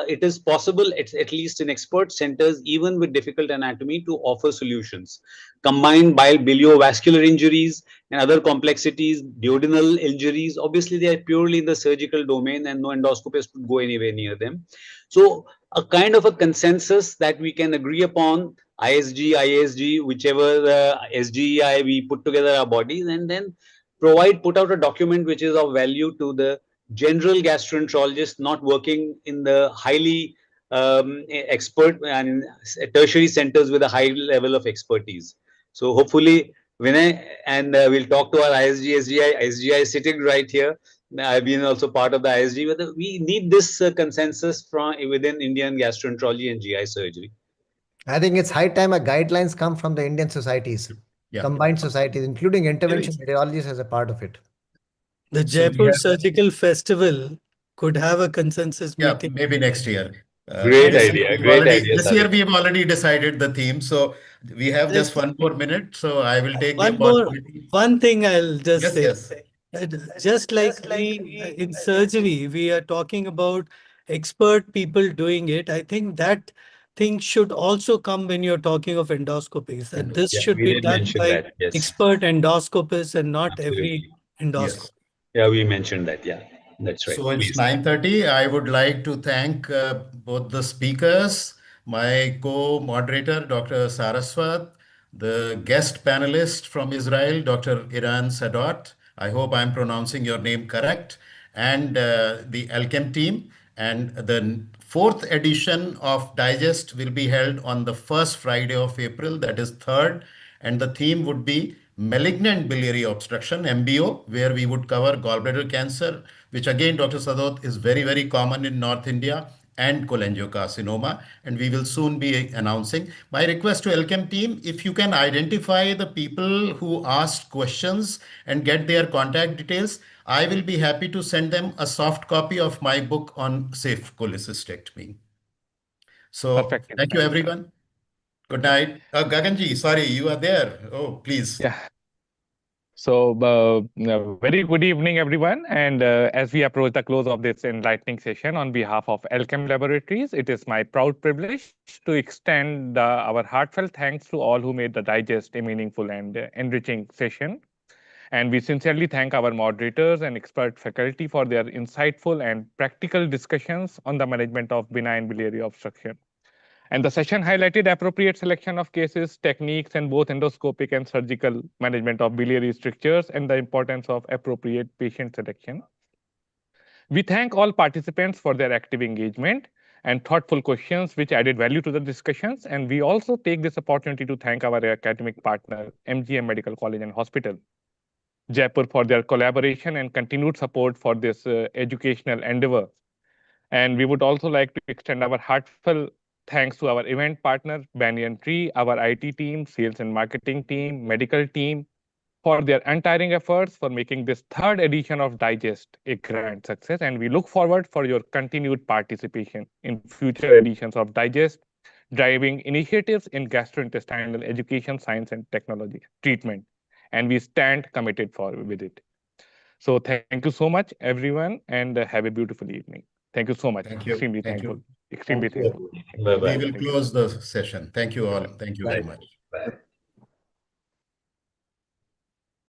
it is possible, at least in expert centers, even with difficult anatomy, to offer solutions. Combined biliovascular injuries and other complexities, duodenal injuries, obviously they are purely in the surgical domain and no endoscopist would go anywhere near them. So a kind of a consensus that we can agree upon, ISG, ISG, whichever SGEI, we put together our bodies, and then put out a document which is of value to the general gastroenterologist not working in the highly expert and tertiary centers with a high level of expertise. So hopefully, Vinay, and we'll talk to our ISG, SGI. SGI is sitting right here. I've been also part of the ISG. Whether we need this consensus from within Indian gastroenterology and GI surgery. I think it's high time a guidelines come from the Indian societies, Yeah. combined societies, including intervention radiologists as a part of it. The So we Jaipur have, Surgical Festival could have a consensus yeah, meeting. maybe next year. Great idea. Great idea, This year Sadiq. we have already decided the theme, so we have just Just 1 more minute. So I will take the one more, opportunity. one thing I'll just Yes, say. yes. Just like we in surgery, we are talking about expert people doing it. I think that thing should also come when you're talking of endoscopies. That this Yeah, should we be did done mention by that. Yes, expert endoscopists and not every absolutely. endoscopy. Yes. Yeah, we mentioned that. Yeah, that's right. So it's Please. 9:30. I would like to thank both the speakers, my co-moderator, Dr. Saraswat, the guest panelist from Israel, Dr. Iran Sadot. I hope I'm pronouncing your name correct. And the Alchem team. And the fourth edition of Digest will be held on the first Friday of April, that is 3rd. And the theme would be malignant biliary obstruction, MBO, where we would cover gallbladder cancer, which again, Dr. Sadot, is very, very common in North India, and cholangiocarcinoma. And we will soon be announcing. My request to Elchem team, if you can identify the people who asked questions and get their contact details, I will be happy to send them a soft copy of my book on safe cholecystectomy. So Perfectly thank you, fine, sir. everyone. Good night. Gaganji, sorry, you are there. Oh, please. Yeah. So, very good evening, everyone. And as we approach the close of this enlightening session, on behalf of Alchem Laboratories, it is my proud privilege to extend our heartfelt thanks to all who made the digest a meaningful and enriching session. And we sincerely thank our moderators and expert faculty for their insightful and practical discussions on the management of benign biliary obstruction. And the session highlighted appropriate selection of cases, techniques, and both endoscopic and surgical management of biliary strictures and the importance of appropriate patient selection. We thank all participants for their active engagement and thoughtful questions which added value to the discussions. And we also take this opportunity to thank our academic partner, MGM Medical College and Hospital, Jaipur, for their collaboration and continued support for this educational endeavor. And we would also like to extend our heartfelt thanks to our event partner, Banyan Tree, our IT team, sales and marketing team, medical team, for their untiring efforts for making this third edition of Digest a grand success. And we look forward for your continued participation in future editions of Digest, driving initiatives in gastrointestinal education, science, and technology treatment. And we stand committed with it. So thank you so much, everyone, and have a beautiful evening. Thank you so much. Thank you. Extremely Thank thankful. you. Extremely Thank you. thankful. Bye We bye. will Thank you. close the session. Thank you all. Thank you very Bye. much. Bye.